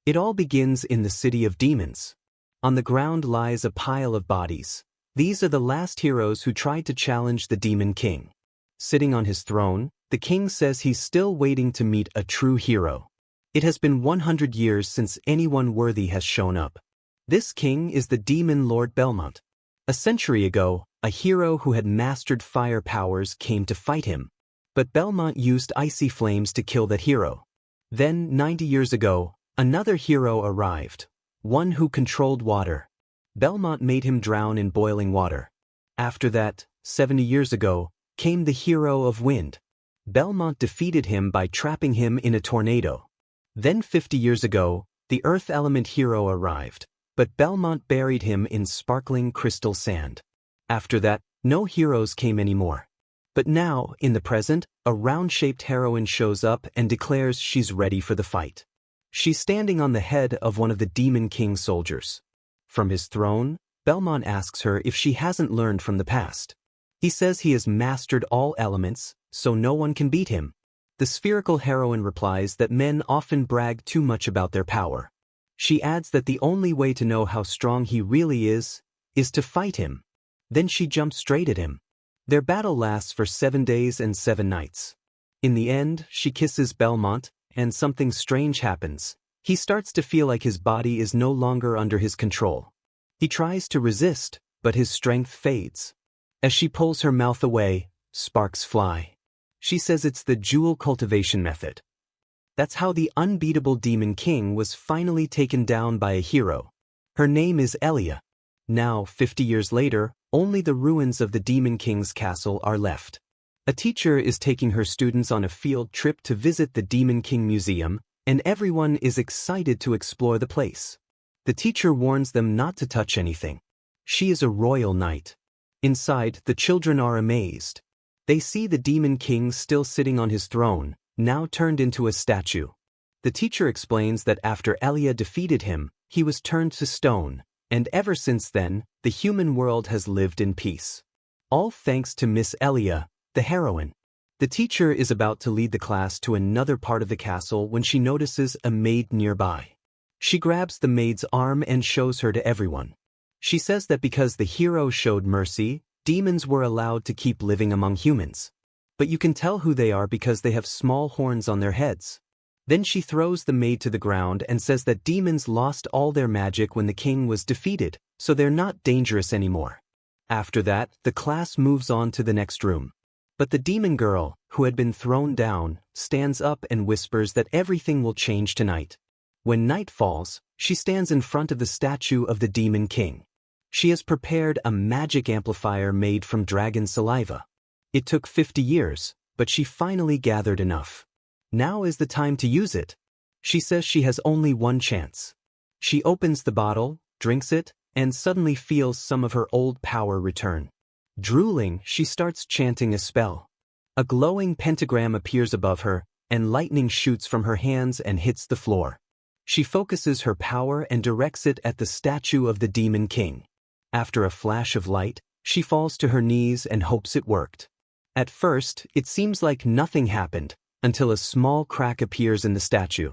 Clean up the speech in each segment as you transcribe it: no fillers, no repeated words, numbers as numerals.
It all begins in the city of demons. On the ground lies a pile of bodies. These are the last heroes who tried to challenge the Demon King. Sitting on his throne, the king says he's still waiting to meet a true hero. It has been 100 years since anyone worthy has shown up. This king is the demon Lord Belmont. A century ago, a hero who had mastered fire powers came to fight him. But Belmont used icy flames to kill that hero. Then, 90 years ago, another hero arrived, one who controlled water. Belmont made him drown in boiling water. After that, 70 years ago, came the hero of wind. Belmont defeated him by trapping him in a tornado. Then 50 years ago, the earth element hero arrived, but Belmont buried him in sparkling crystal sand. After that, no heroes came anymore. But now, in the present, a round-shaped heroine shows up and declares she's ready for the fight. She's standing on the head of one of the Demon King's soldiers. From his throne, Belmont asks her if she hasn't learned from the past. He says he has mastered all elements, so no one can beat him. The spherical heroine replies that men often brag too much about their power. She adds that the only way to know how strong he really is to fight him. Then she jumps straight at him. Their battle lasts for 7 days and 7 nights. In the end, she kisses Belmont, and something strange happens. He starts to feel like his body is no longer under his control. He tries to resist, but his strength fades. As she pulls her mouth away, sparks fly. She says it's the jewel cultivation method. That's how the unbeatable Demon King was finally taken down by a hero. Her name is Elia. Now, 50 years later, only the ruins of the Demon King's castle are left. A teacher is taking her students on a field trip to visit the Demon King Museum, and everyone is excited to explore the place. The teacher warns them not to touch anything. She is a royal knight. Inside, the children are amazed. They see the Demon King still sitting on his throne, now turned into a statue. The teacher explains that after Elia defeated him, he was turned to stone, and ever since then, the human world has lived in peace. All thanks to Miss Elia, the heroine. The teacher is about to lead the class to another part of the castle when she notices a maid nearby. She grabs the maid's arm and shows her to everyone. She says that because the hero showed mercy, demons were allowed to keep living among humans. But you can tell who they are because they have small horns on their heads. Then she throws the maid to the ground and says that demons lost all their magic when the king was defeated, so they're not dangerous anymore. After that, the class moves on to the next room. But the demon girl, who had been thrown down, stands up and whispers that everything will change tonight. When night falls, she stands in front of the statue of the Demon King. She has prepared a magic amplifier made from dragon saliva. It took 50 years, but she finally gathered enough. Now is the time to use it. She says she has only one chance. She opens the bottle, drinks it, and suddenly feels some of her old power return. Drooling, she starts chanting a spell. A glowing pentagram appears above her, and lightning shoots from her hands and hits the floor. She focuses her power and directs it at the statue of the Demon King. After a flash of light, she falls to her knees and hopes it worked. At first, it seems like nothing happened, until a small crack appears in the statue.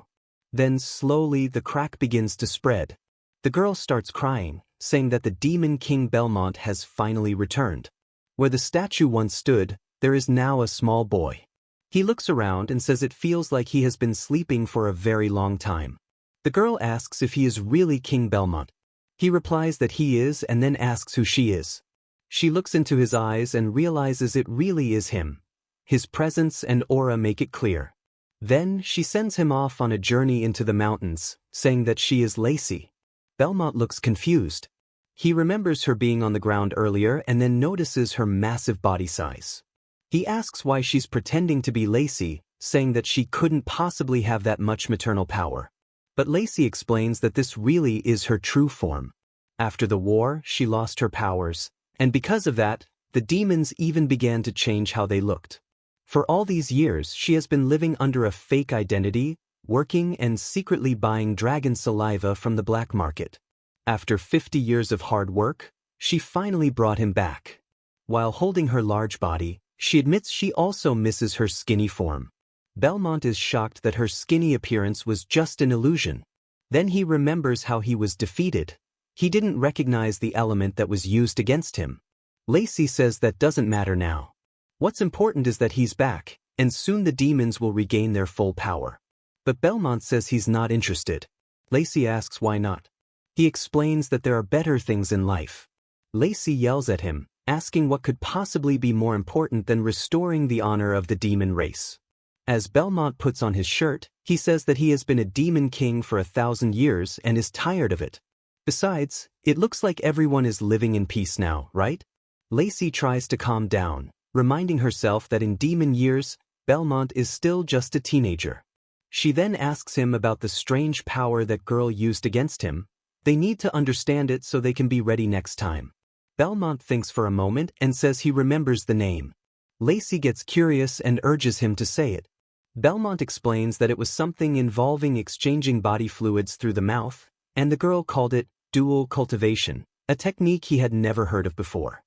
Then slowly the crack begins to spread. The girl starts crying, saying that the Demon King Belmont has finally returned. Where the statue once stood, there is now a small boy. He looks around and says it feels like he has been sleeping for a very long time. The girl asks if he is really King Belmont. He replies that he is and then asks who she is. She looks into his eyes and realizes it really is him. His presence and aura make it clear. Then she sends him off on a journey into the mountains, saying that she is Lacey. Belmont looks confused. He remembers her being on the ground earlier and then notices her massive body size. He asks why she's pretending to be Lacey, saying that she couldn't possibly have that much maternal power. But Lacey explains that this really is her true form. After the war, she lost her powers, and because of that, the demons even began to change how they looked. For all these years, she has been living under a fake identity, working and secretly buying dragon saliva from the black market. After 50 years of hard work, she finally brought him back. While holding her large body, she admits she also misses her skinny form. Belmont is shocked that her skinny appearance was just an illusion. Then he remembers how he was defeated. He didn't recognize the element that was used against him. Lacey says that doesn't matter now. What's important is that he's back, and soon the demons will regain their full power. But Belmont says he's not interested. Lacey asks why not. He explains that there are better things in life. Lacey yells at him, asking what could possibly be more important than restoring the honor of the demon race. As Belmont puts on his shirt, he says that he has been a demon king for 1,000 years and is tired of it. Besides, it looks like everyone is living in peace now, right? Lacey tries to calm down, reminding herself that in demon years, Belmont is still just a teenager. She then asks him about the strange power that girl used against him. They need to understand it so they can be ready next time. Belmont thinks for a moment and says he remembers the name. Lacey gets curious and urges him to say it. Belmont explains that it was something involving exchanging body fluids through the mouth, and the girl called it dual cultivation, a technique he had never heard of before.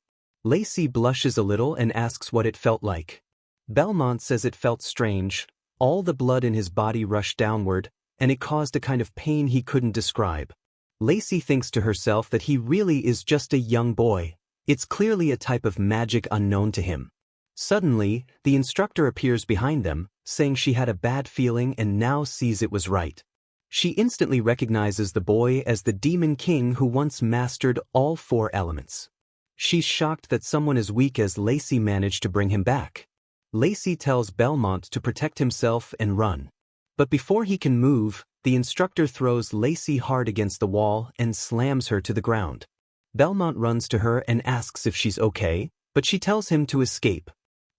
Lacey blushes a little and asks what it felt like. Belmont says it felt strange. All the blood in his body rushed downward, and it caused a kind of pain he couldn't describe. Lacey thinks to herself that he really is just a young boy. It's clearly a type of magic unknown to him. Suddenly, the instructor appears behind them, saying she had a bad feeling and now sees it was right. She instantly recognizes the boy as the demon king who once mastered all 4 elements. She's shocked that someone as weak as Lacey managed to bring him back. Lacey tells Belmont to protect himself and run. But before he can move, the instructor throws Lacey hard against the wall and slams her to the ground. Belmont runs to her and asks if she's okay, but she tells him to escape.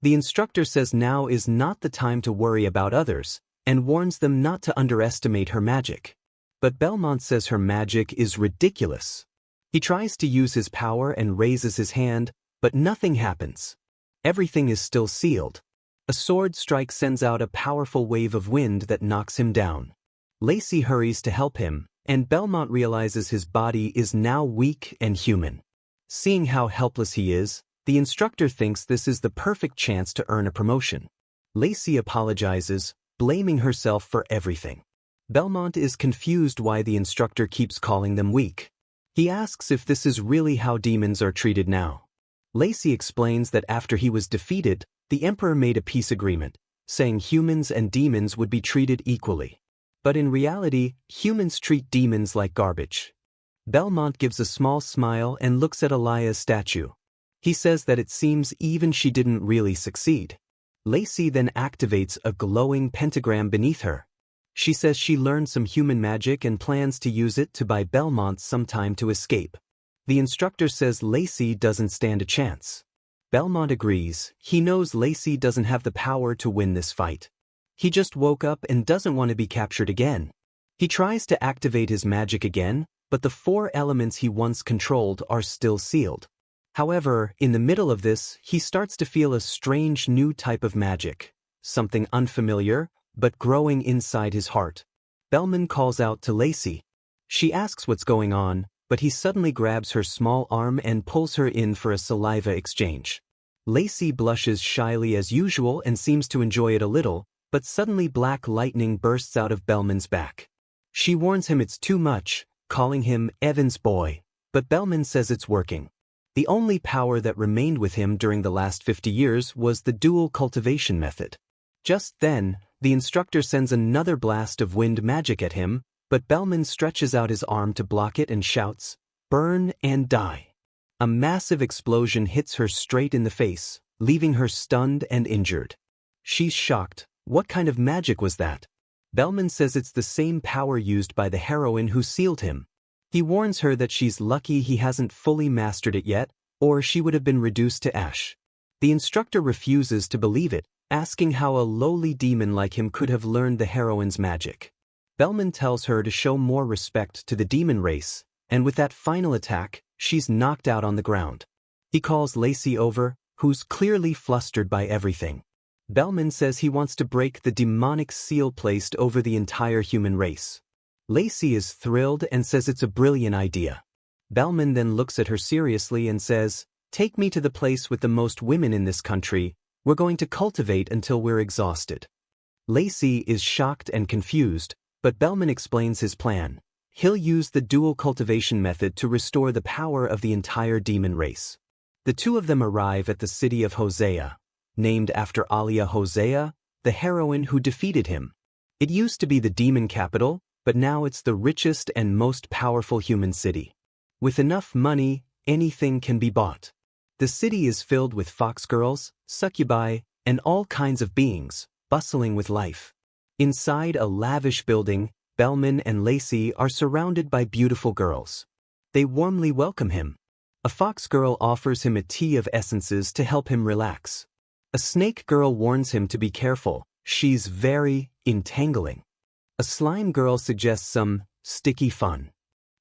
The instructor says now is not the time to worry about others, and warns them not to underestimate her magic. But Belmont says her magic is ridiculous. He tries to use his power and raises his hand, but nothing happens. Everything is still sealed. A sword strike sends out a powerful wave of wind that knocks him down. Lacey hurries to help him, and Belmont realizes his body is now weak and human. Seeing how helpless he is, the instructor thinks this is the perfect chance to earn a promotion. Lacey apologizes, blaming herself for everything. Belmont is confused why the instructor keeps calling them weak. He asks if this is really how demons are treated now. Lacey explains that after he was defeated, the emperor made a peace agreement, saying humans and demons would be treated equally. But in reality, humans treat demons like garbage. Belmont gives a small smile and looks at Elia's statue. He says that it seems even she didn't really succeed. Lacey then activates a glowing pentagram beneath her. She says she learned some human magic and plans to use it to buy Belmont some time to escape. The instructor says Lacey doesn't stand a chance. Belmont agrees. He knows Lacey doesn't have the power to win this fight. He just woke up and doesn't want to be captured again. He tries to activate his magic again, but the 4 elements he once controlled are still sealed. However, in the middle of this, he starts to feel a strange new type of magic, something unfamiliar, but growing inside his heart. Belmont calls out to Lacey. She asks what's going on, but he suddenly grabs her small arm and pulls her in for a saliva exchange. Lacey blushes shyly as usual and seems to enjoy it a little, but suddenly black lightning bursts out of Belmont's back. She warns him it's too much, calling him Evan's boy, but Belmont says it's working. The only power that remained with him during the last 50 years was the dual cultivation method. Just then, the instructor sends another blast of wind magic at him, but Belmont stretches out his arm to block it and shouts, "Burn and die." A massive explosion hits her straight in the face, leaving her stunned and injured. She's shocked. What kind of magic was that? Belmont says it's the same power used by the heroine who sealed him. He warns her that she's lucky he hasn't fully mastered it yet, or she would have been reduced to ash. The instructor refuses to believe it, asking how a lowly demon like him could have learned the heroine's magic. Belmont tells her to show more respect to the demon race, and with that final attack, she's knocked out on the ground. He calls Lacey over, who's clearly flustered by everything. Belmont says he wants to break the demonic seal placed over the entire human race. Lacey is thrilled and says it's a brilliant idea. Belmont then looks at her seriously and says, "Take me to the place with the most women in this country. We're going to cultivate until we're exhausted." Lacey is shocked and confused, but Belmont explains his plan. he'll use the dual cultivation method to restore the power of the entire demon race. The two of them arrive at the city of Hosea, named after Alia Hosea, the heroine who defeated him. It used to be the demon capital, but now it's the richest and most powerful human city. With enough money, anything can be bought. The city is filled with fox girls, succubi, and all kinds of beings, bustling with life. Inside a lavish building, Bellman and Lacey are surrounded by beautiful girls. They warmly welcome him. A fox girl offers him a tea of essences to help him relax. A snake girl warns him to be careful, she's very entangling. A slime girl suggests some sticky fun.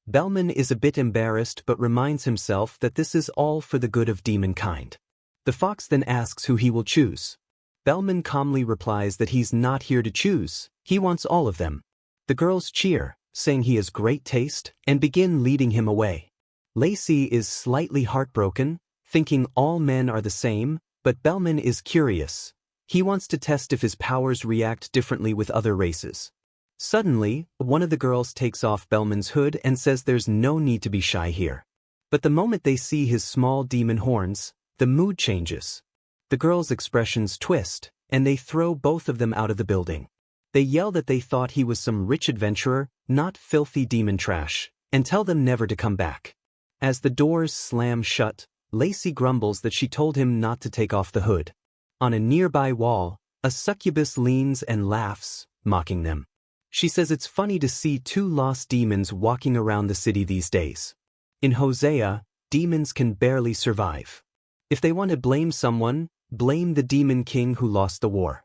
Bellman is a bit embarrassed but reminds himself that this is all for the good of demon kind. The fox then asks who he will choose. Bellman calmly replies that he's not here to choose, he wants all of them. The girls cheer, saying he has great taste, and begin leading him away. Lacey is slightly heartbroken, thinking all men are the same, but Bellman is curious. He wants to test if his powers react differently with other races. Suddenly, one of the girls takes off Bellman's hood and says there's no need to be shy here. But the moment they see his small demon horns, the mood changes. The girls' expressions twist, and they throw both of them out of the building. They yell that they thought he was some rich adventurer, not filthy demon trash, and tell them never to come back. As the doors slam shut, Lacey grumbles that she told him not to take off the hood. On a nearby wall, a succubus leans and laughs, mocking them. She says it's funny to see two lost demons walking around the city these days. In Hosea, demons can barely survive. If they want to blame someone, blame the demon king who lost the war.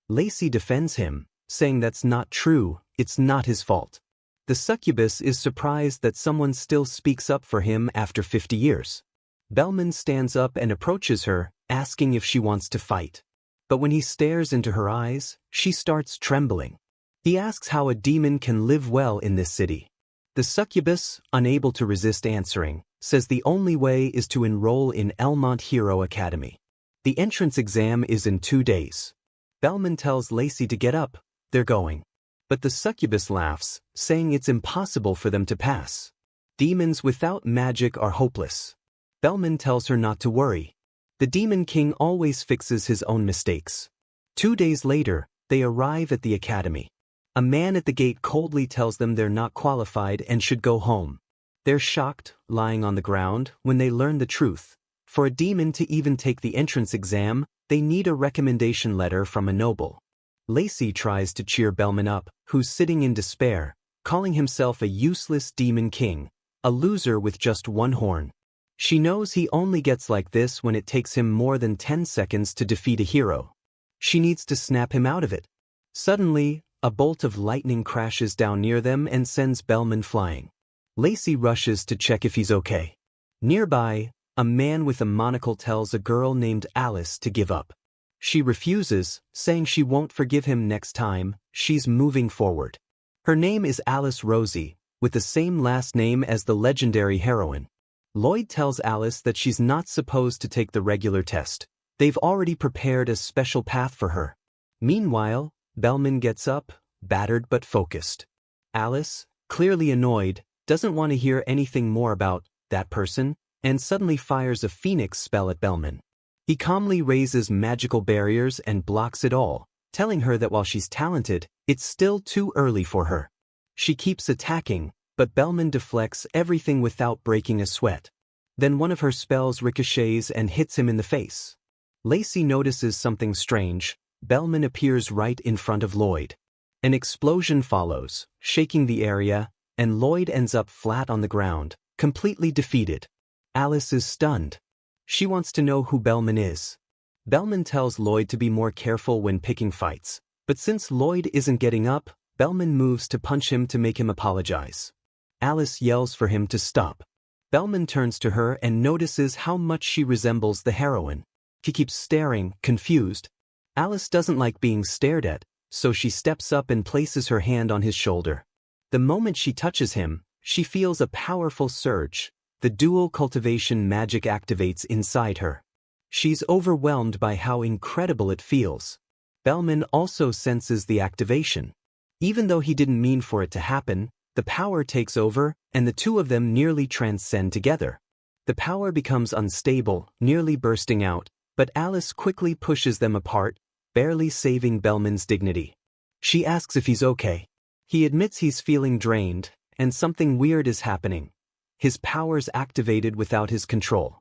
Lacey defends him, saying that's not true, it's not his fault. The succubus is surprised that someone still speaks up for him after 50 years. Bellman stands up and approaches her, asking if she wants to fight. But when he stares into her eyes, she starts trembling. He asks how a demon can live well in this city. The succubus, unable to resist answering, says the only way is to enroll in Elmont Hero Academy. The entrance exam is in 2 days. Bellman tells Lacey to get up, they're going. But the succubus laughs, saying it's impossible for them to pass. Demons without magic are hopeless. Bellman tells her not to worry. The demon king always fixes his own mistakes. 2 days later, they arrive at the academy. A man at the gate coldly tells them they're not qualified and should go home. They're shocked, lying on the ground, when they learn the truth. For a demon to even take the entrance exam, they need a recommendation letter from a noble. Lacey tries to cheer Bellman up, who's sitting in despair, calling himself a useless demon king, a loser with just one horn. She knows he only gets like this when it takes him more than 10 seconds to defeat a hero. She needs to snap him out of it. Suddenly, a bolt of lightning crashes down near them and sends Bellman flying. Lacey rushes to check if he's okay. Nearby, a man with a monocle tells a girl named Alice to give up. She refuses, saying she won't forgive him next time, she's moving forward. Her name is Alice Rosie, with the same last name as the legendary heroine. Lloyd tells Alice that she's not supposed to take the regular test. They've already prepared a special path for her. Meanwhile, Bellman gets up, battered but focused. Alice, clearly annoyed, doesn't want to hear anything more about that person, and suddenly fires a phoenix spell at Bellman. He calmly raises magical barriers and blocks it all, telling her that while she's talented, it's still too early for her. She keeps attacking, but Bellman deflects everything without breaking a sweat. Then one of her spells ricochets and hits him in the face. Lacey notices something strange. Bellman appears right in front of Lloyd. An explosion follows, shaking the area, and Lloyd ends up flat on the ground, completely defeated. Alice is stunned. She wants to know who Bellman is. Bellman tells Lloyd to be more careful when picking fights, but since Lloyd isn't getting up, Bellman moves to punch him to make him apologize. Alice yells for him to stop. Bellman turns to her and notices how much she resembles the heroine. He keeps staring, confused. Alice doesn't like being stared at, so she steps up and places her hand on his shoulder. The moment she touches him, she feels a powerful surge. The dual cultivation magic activates inside her. She's overwhelmed by how incredible it feels. Bellman also senses the activation. Even though he didn't mean for it to happen, the power takes over, and the two of them nearly transcend together. The power becomes unstable, nearly bursting out, but Alice quickly pushes them apart, barely saving Bellman's dignity. She asks if he's okay. He admits he's feeling drained, and something weird is happening. His power's activated without his control.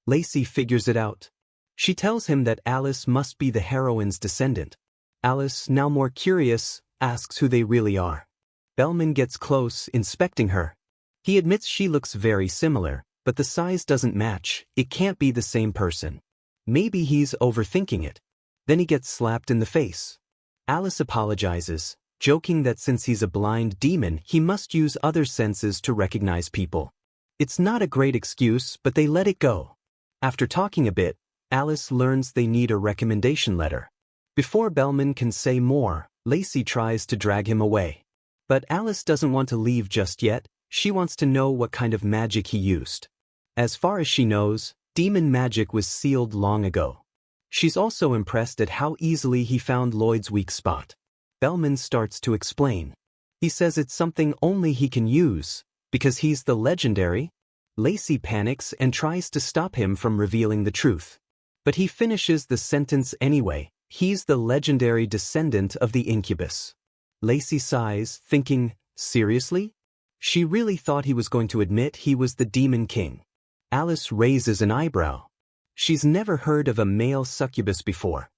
Lacey figures it out. She tells him that Alice must be the heroine's descendant. Alice, now more curious, asks who they really are. Bellman gets close, inspecting her. He admits she looks very similar, but the size doesn't match. It can't be the same person. Maybe he's overthinking it. Then he gets slapped in the face. Alice apologizes, joking that since he's a blind demon, he must use other senses to recognize people. It's not a great excuse, but they let it go. After talking a bit, Alice learns they need a recommendation letter. Before Bellman can say more, Lacey tries to drag him away. But Alice doesn't want to leave just yet. She wants to know what kind of magic he used. As far as she knows, demon magic was sealed long ago. She's also impressed at how easily he found Lloyd's weak spot. Bellman starts to explain. He says it's something only he can use, because he's the legendary. Lacey panics and tries to stop him from revealing the truth. But he finishes the sentence anyway. He's the legendary descendant of the incubus. Lacey sighs, thinking, seriously? She really thought he was going to admit he was the demon king. Alice raises an eyebrow. She's never heard of a male succubus before.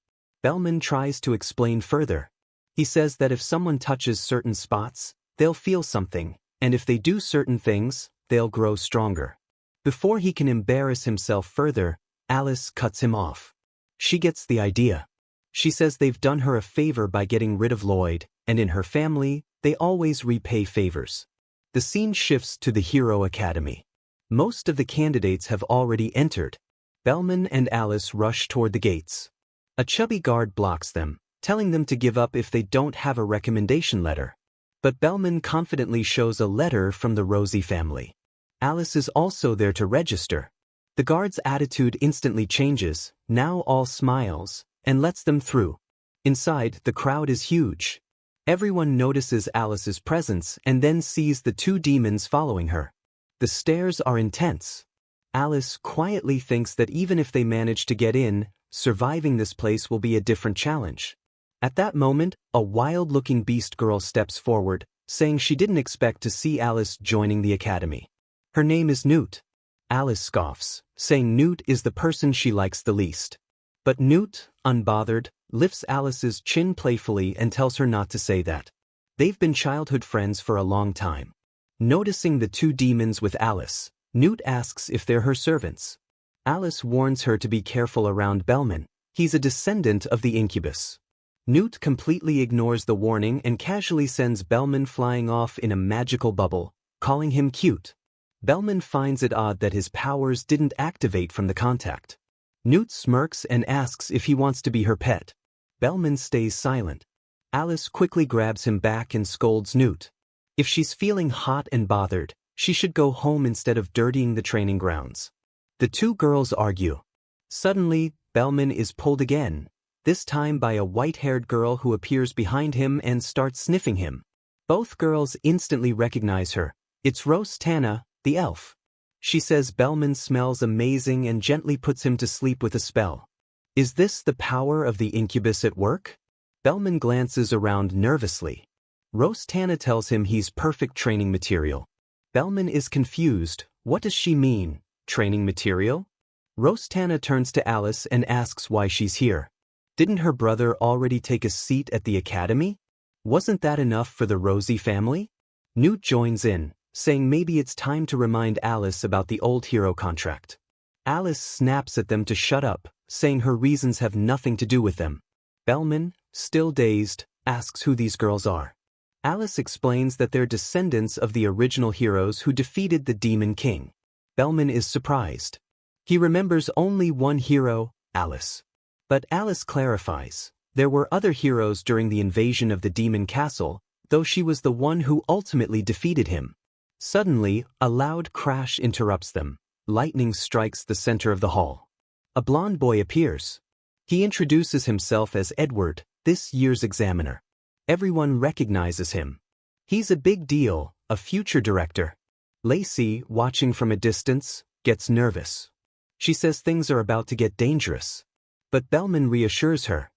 Bellman tries to explain further. He says that if someone touches certain spots, they'll feel something, and if they do certain things, they'll grow stronger. Before he can embarrass himself further, Alice cuts him off. She gets the idea. She says they've done her a favor by getting rid of Lloyd, and in her family, they always repay favors. The scene shifts to the Hero Academy. Most of the candidates have already entered. Bellman and Alice rush toward the gates. A chubby guard blocks them, telling them to give up if they don't have a recommendation letter. But Bellman confidently shows a letter from the Rosie family. Alice is also there to register. The guard's attitude instantly changes, now all smiles, and lets them through. Inside, the crowd is huge. Everyone notices Alice's presence and then sees the two demons following her. The stares are intense. Alice quietly thinks that even if they manage to get in, surviving this place will be a different challenge. At that moment, a wild-looking beast girl steps forward, saying she didn't expect to see Alice joining the academy. Her name is Newt. Alice scoffs, saying Newt is the person she likes the least. But Newt, unbothered, lifts Alice's chin playfully and tells her not to say that. They've been childhood friends for a long time. Noticing the two demons with Alice, Newt asks if they're her servants. Alice warns her to be careful around Bellman. He's a descendant of the incubus. Newt completely ignores the warning and casually sends Bellman flying off in a magical bubble, calling him cute. Bellman finds it odd that his powers didn't activate from the contact. Newt smirks and asks if he wants to be her pet. Bellman stays silent. Alice quickly grabs him back and scolds Newt. If she's feeling hot and bothered, she should go home instead of dirtying the training grounds. The two girls argue. Suddenly, Bellman is pulled again, this time by a white-haired girl who appears behind him and starts sniffing him. Both girls instantly recognize her. It's Rose-Tana, the elf. She says Bellman smells amazing and gently puts him to sleep with a spell. Is this the power of the incubus at work? Bellman glances around nervously. Rose-Tana tells him he's perfect training material. Bellman is confused. What does she mean, training material? Rose-Tana turns to Alice and asks why she's here. Didn't her brother already take a seat at the academy? Wasn't that enough for the Rosie family? Newt joins in, saying maybe it's time to remind Alice about the old hero contract. Alice snaps at them to shut up, saying her reasons have nothing to do with them. Bellman, still dazed, asks who these girls are. Alice explains that they're descendants of the original heroes who defeated the Demon King. Bellman is surprised. He remembers only one hero, Alice. But Alice clarifies, there were other heroes during the invasion of the Demon Castle, though she was the one who ultimately defeated him. Suddenly, a loud crash interrupts them. Lightning strikes the center of the hall. A blond boy appears. He introduces himself as Edward, this year's examiner. Everyone recognizes him. He's a big deal, a future director. Lacey, watching from a distance, gets nervous. She says things are about to get dangerous. But Bellman reassures her.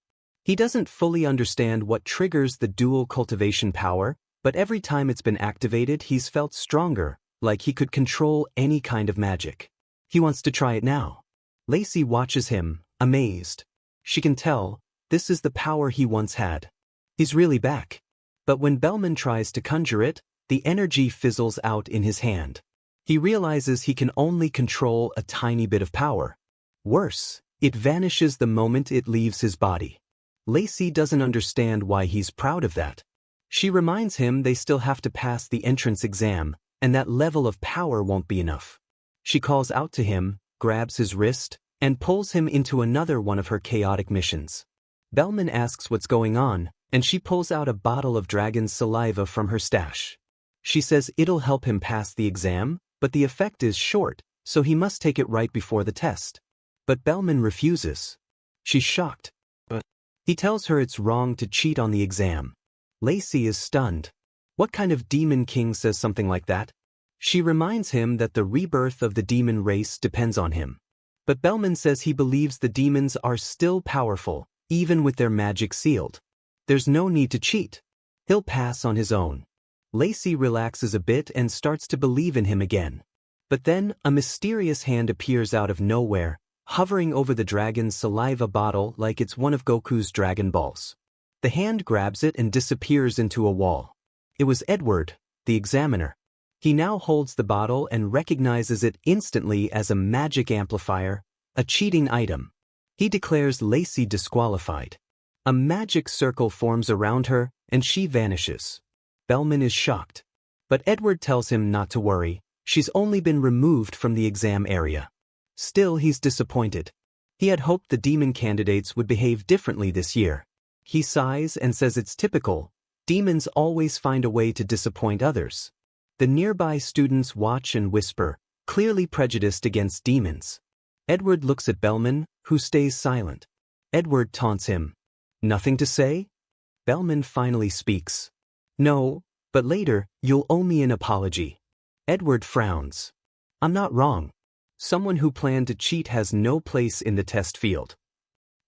He doesn't fully understand what triggers the dual cultivation power, but every time it's been activated he's felt stronger, like he could control any kind of magic. He wants to try it now. Lacey watches him, amazed. She can tell, this is the power he once had. He's really back. But when Bellman tries to conjure it, the energy fizzles out in his hand. He realizes he can only control a tiny bit of power. Worse, it vanishes the moment it leaves his body. Lacey doesn't understand why he's proud of that. She reminds him they still have to pass the entrance exam, and that level of power won't be enough. She calls out to him, grabs his wrist, and pulls him into another one of her chaotic missions. Bellman asks what's going on, and she pulls out a bottle of dragon's saliva from her stash. She says it'll help him pass the exam, but the effect is short, so he must take it right before the test. But Bellman refuses. She's shocked. He tells her it's wrong to cheat on the exam. Lacey is stunned. What kind of demon king says something like that? She reminds him that the rebirth of the demon race depends on him. But Bellman says he believes the demons are still powerful, even with their magic sealed. There's no need to cheat. He'll pass on his own. Lacey relaxes a bit and starts to believe in him again. But then, a mysterious hand appears out of nowhere, hovering over the dragon's saliva bottle like it's one of Goku's Dragon Balls. The hand grabs it and disappears into a wall. It was Edward, the examiner. He now holds the bottle and recognizes it instantly as a magic amplifier, a cheating item. He declares Lacey disqualified. A magic circle forms around her, and she vanishes. Bellman is shocked. But Edward tells him not to worry, she's only been removed from the exam area. Still, he's disappointed. He had hoped the demon candidates would behave differently this year. He sighs and says it's typical. Demons always find a way to disappoint others. The nearby students watch and whisper, clearly prejudiced against demons. Edward looks at Bellman, who stays silent. Edward taunts him. Nothing to say? Bellman finally speaks. No, but later, you'll owe me an apology. Edward frowns. I'm not wrong. Someone who planned to cheat has no place in the test field.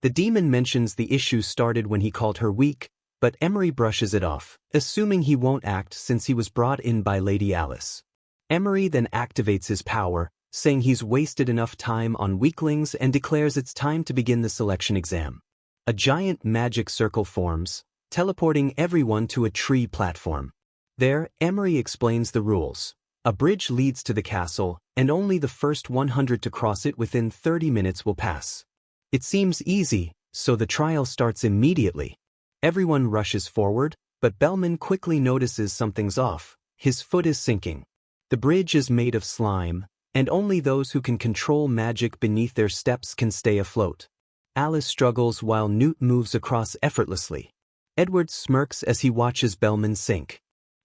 The demon mentions the issue started when he called her weak, but Emery brushes it off, assuming he won't act since he was brought in by Lady Alice. Emery then activates his power, saying he's wasted enough time on weaklings and declares it's time to begin the selection exam. A giant magic circle forms, teleporting everyone to a tree platform. There, Emery explains the rules. A bridge leads to the castle, and only the first 100 to cross it within 30 minutes will pass. It seems easy, so the trial starts immediately. Everyone rushes forward, but Bellman quickly notices something's off. His foot is sinking. The bridge is made of slime, and only those who can control magic beneath their steps can stay afloat. Alice struggles while Newt moves across effortlessly. Edward smirks as he watches Bellman sink.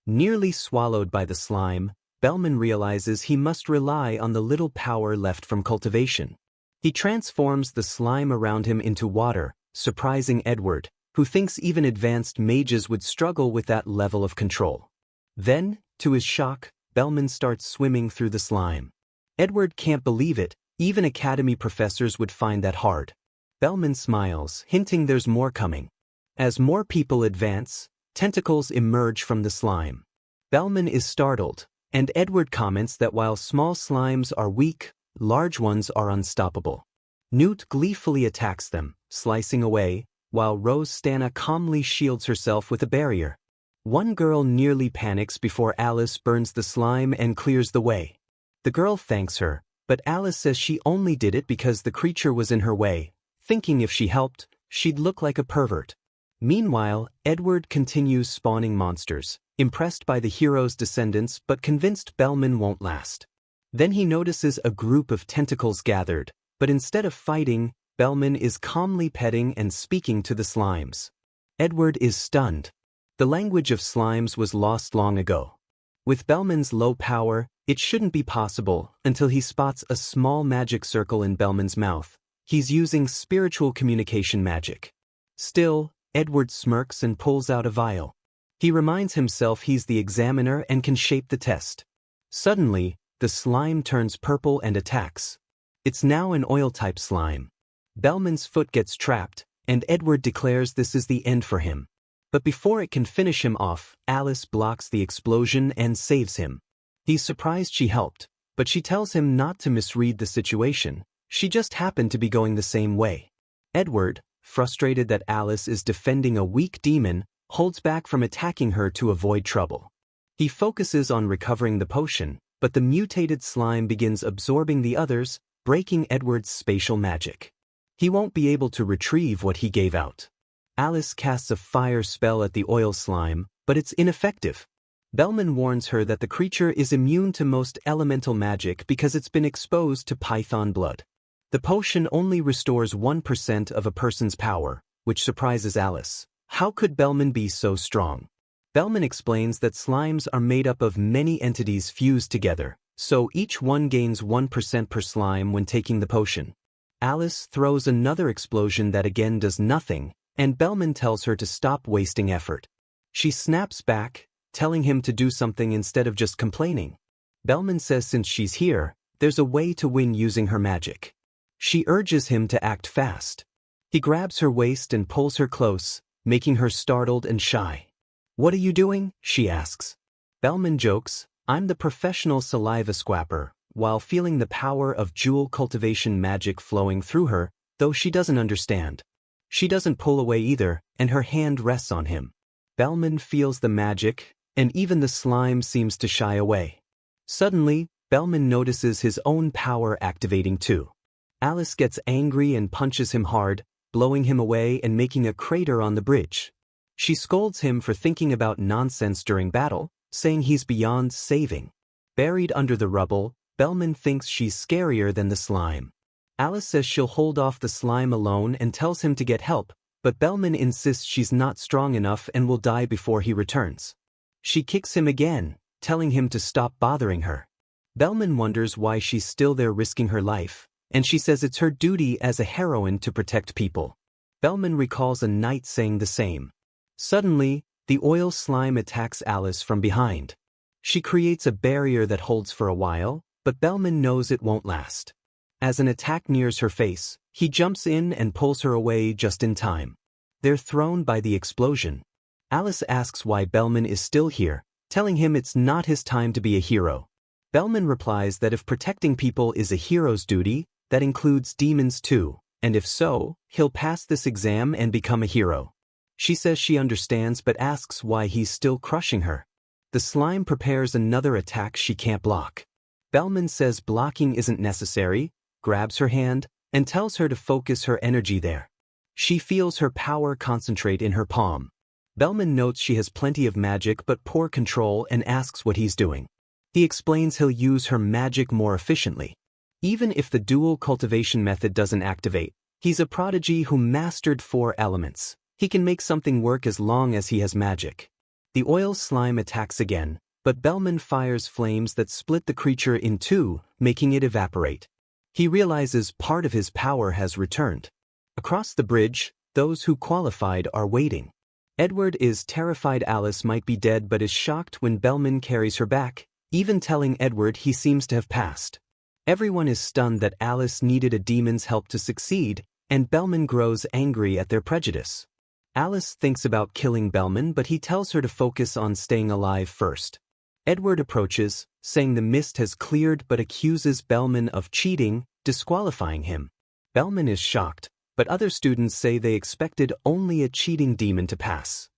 Nearly swallowed by the slime, Bellman realizes he must rely on the little power left from cultivation. He transforms the slime around him into water, surprising Edward, who thinks even advanced mages would struggle with that level of control. Then, to his shock, Bellman starts swimming through the slime. Edward can't believe it, even academy professors would find that hard. Bellman smiles, hinting there's more coming. As more people advance, tentacles emerge from the slime. Bellman is startled, and Edward comments that while small slimes are weak, large ones are unstoppable. Newt gleefully attacks them, slicing away, while Rose Stana calmly shields herself with a barrier. One girl nearly panics before Alice burns the slime and clears the way. The girl thanks her, but Alice says she only did it because the creature was in her way, thinking if she helped, she'd look like a pervert. Meanwhile, Edward continues spawning monsters, impressed by the hero's descendants but convinced Bellman won't last. Then he notices a group of tentacles gathered, but instead of fighting, Bellman is calmly petting and speaking to the slimes. Edward is stunned. The language of slimes was lost long ago. With Bellman's low power, it shouldn't be possible until he spots a small magic circle in Bellman's mouth. He's using spiritual communication magic. Still, Edward smirks and pulls out a vial. He reminds himself he's the examiner and can shape the test. Suddenly, the slime turns purple and attacks. It's now an oil-type slime. Bellman's foot gets trapped, and Edward declares this is the end for him. But before it can finish him off, Alice blocks the explosion and saves him. He's surprised she helped, but she tells him not to misread the situation. She just happened to be going the same way. Edward, frustrated that Alice is defending a weak demon, holds back from attacking her to avoid trouble. He focuses on recovering the potion, but the mutated slime begins absorbing the others, breaking Edward's spatial magic. He won't be able to retrieve what he gave out. Alice casts a fire spell at the oil slime, but it's ineffective. Bellman warns her that the creature is immune to most elemental magic because it's been exposed to python blood. The potion only restores 1% of a person's power, which surprises Alice. How could Bellman be so strong? Bellman explains that slimes are made up of many entities fused together, so each one gains 1% per slime when taking the potion. Alice throws another explosion that again does nothing, and Bellman tells her to stop wasting effort. She snaps back, telling him to do something instead of just complaining. Bellman says since she's here, there's a way to win using her magic. She urges him to act fast. He grabs her waist and pulls her close, making her startled and shy. "What are you doing?" she asks. Bellman jokes, "I'm the professional saliva squapper," while feeling the power of jewel cultivation magic flowing through her, though she doesn't understand. She doesn't pull away either, and her hand rests on him. Bellman feels the magic, and even the slime seems to shy away. Suddenly, Bellman notices his own power activating too. Alice gets angry and punches him hard, blowing him away and making a crater on the bridge. She scolds him for thinking about nonsense during battle, saying he's beyond saving. Buried under the rubble, Bellman thinks she's scarier than the slime. Alice says she'll hold off the slime alone and tells him to get help, but Bellman insists she's not strong enough and will die before he returns. She kicks him again, telling him to stop bothering her. Bellman wonders why she's still there risking her life, and she says it's her duty as a heroine to protect people. Bellman recalls a knight saying the same. Suddenly, the oil slime attacks Alice from behind. She creates a barrier that holds for a while, but Bellman knows it won't last. As an attack nears her face, he jumps in and pulls her away just in time. They're thrown by the explosion. Alice asks why Bellman is still here, telling him it's not his time to be a hero. Bellman replies that if protecting people is a hero's duty, that includes demons too, and if so, he'll pass this exam and become a hero. She says she understands but asks why he's still crushing her. The slime prepares another attack she can't block. Bellman says blocking isn't necessary, grabs her hand, and tells her to focus her energy there. She feels her power concentrate in her palm. Bellman notes she has plenty of magic but poor control and asks what he's doing. He explains he'll use her magic more efficiently. Even if the dual cultivation method doesn't activate, he's a prodigy who mastered 4 elements. He can make something work as long as he has magic. The oil slime attacks again, but Bellman fires flames that split the creature in 2, making it evaporate. He realizes part of his power has returned. Across the bridge, those who qualified are waiting. Edward is terrified Alice might be dead but is shocked when Bellman carries her back, even telling Edward he seems to have passed. Everyone is stunned that Alice needed a demon's help to succeed, and Bellman grows angry at their prejudice. Alice thinks about killing Bellman but he tells her to focus on staying alive first. Edward approaches, saying the mist has cleared but accuses Bellman of cheating, disqualifying him. Bellman is shocked, but other students say they expected only a cheating demon to pass.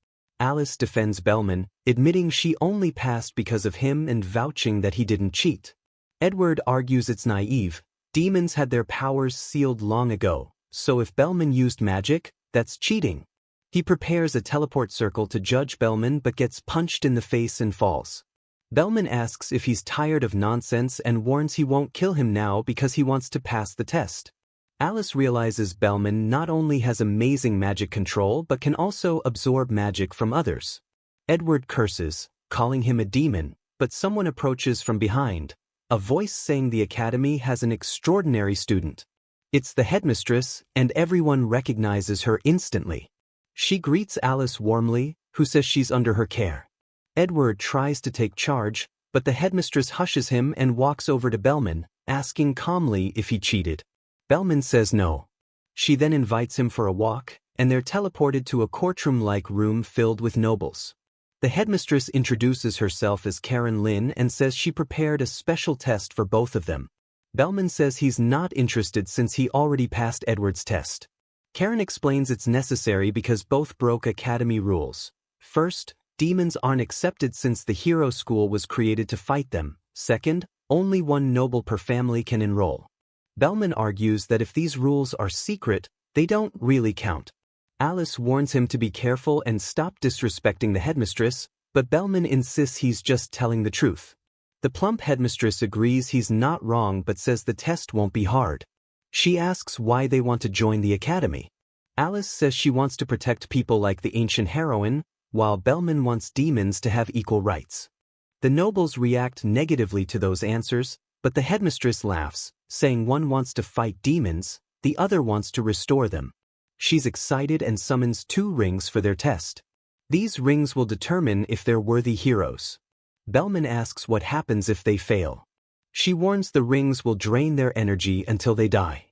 Alice defends Bellman, admitting she only passed because of him and vouching that he didn't cheat. Edward argues it's naive. Demons had their powers sealed long ago, so if Bellman used magic, that's cheating. He prepares a teleport circle to judge Bellman but gets punched in the face and falls. Bellman asks if he's tired of nonsense and warns he won't kill him now because he wants to pass the test. Alice realizes Bellman not only has amazing magic control but can also absorb magic from others. Edward curses, calling him a demon, but someone approaches from behind, a voice saying the academy has an extraordinary student. It's the headmistress, and everyone recognizes her instantly. She greets Alice warmly, who says she's under her care. Edward tries to take charge, but the headmistress hushes him and walks over to Bellman, asking calmly if he cheated. Bellman says no. She then invites him for a walk, and they're teleported to a courtroom-like room filled with nobles. The headmistress introduces herself as Karen Lin and says she prepared a special test for both of them. Bellman says he's not interested since he already passed Edward's test. Karen explains it's necessary because both broke academy rules. First, demons aren't accepted since the hero school was created to fight them. Second, only one noble per family can enroll. Bellman argues that if these rules are secret, they don't really count. Alice warns him to be careful and stop disrespecting the headmistress, but Bellman insists he's just telling the truth. The plump headmistress agrees he's not wrong but says the test won't be hard. She asks why they want to join the academy. Alice says she wants to protect people like the ancient heroine, while Bellman wants demons to have equal rights. The nobles react negatively to those answers, but the headmistress laughs, saying one wants to fight demons, the other wants to restore them. She's excited and summons 2 rings for their test. These rings will determine if they're worthy heroes. Bellman asks what happens if they fail. She warns the rings will drain their energy until they die.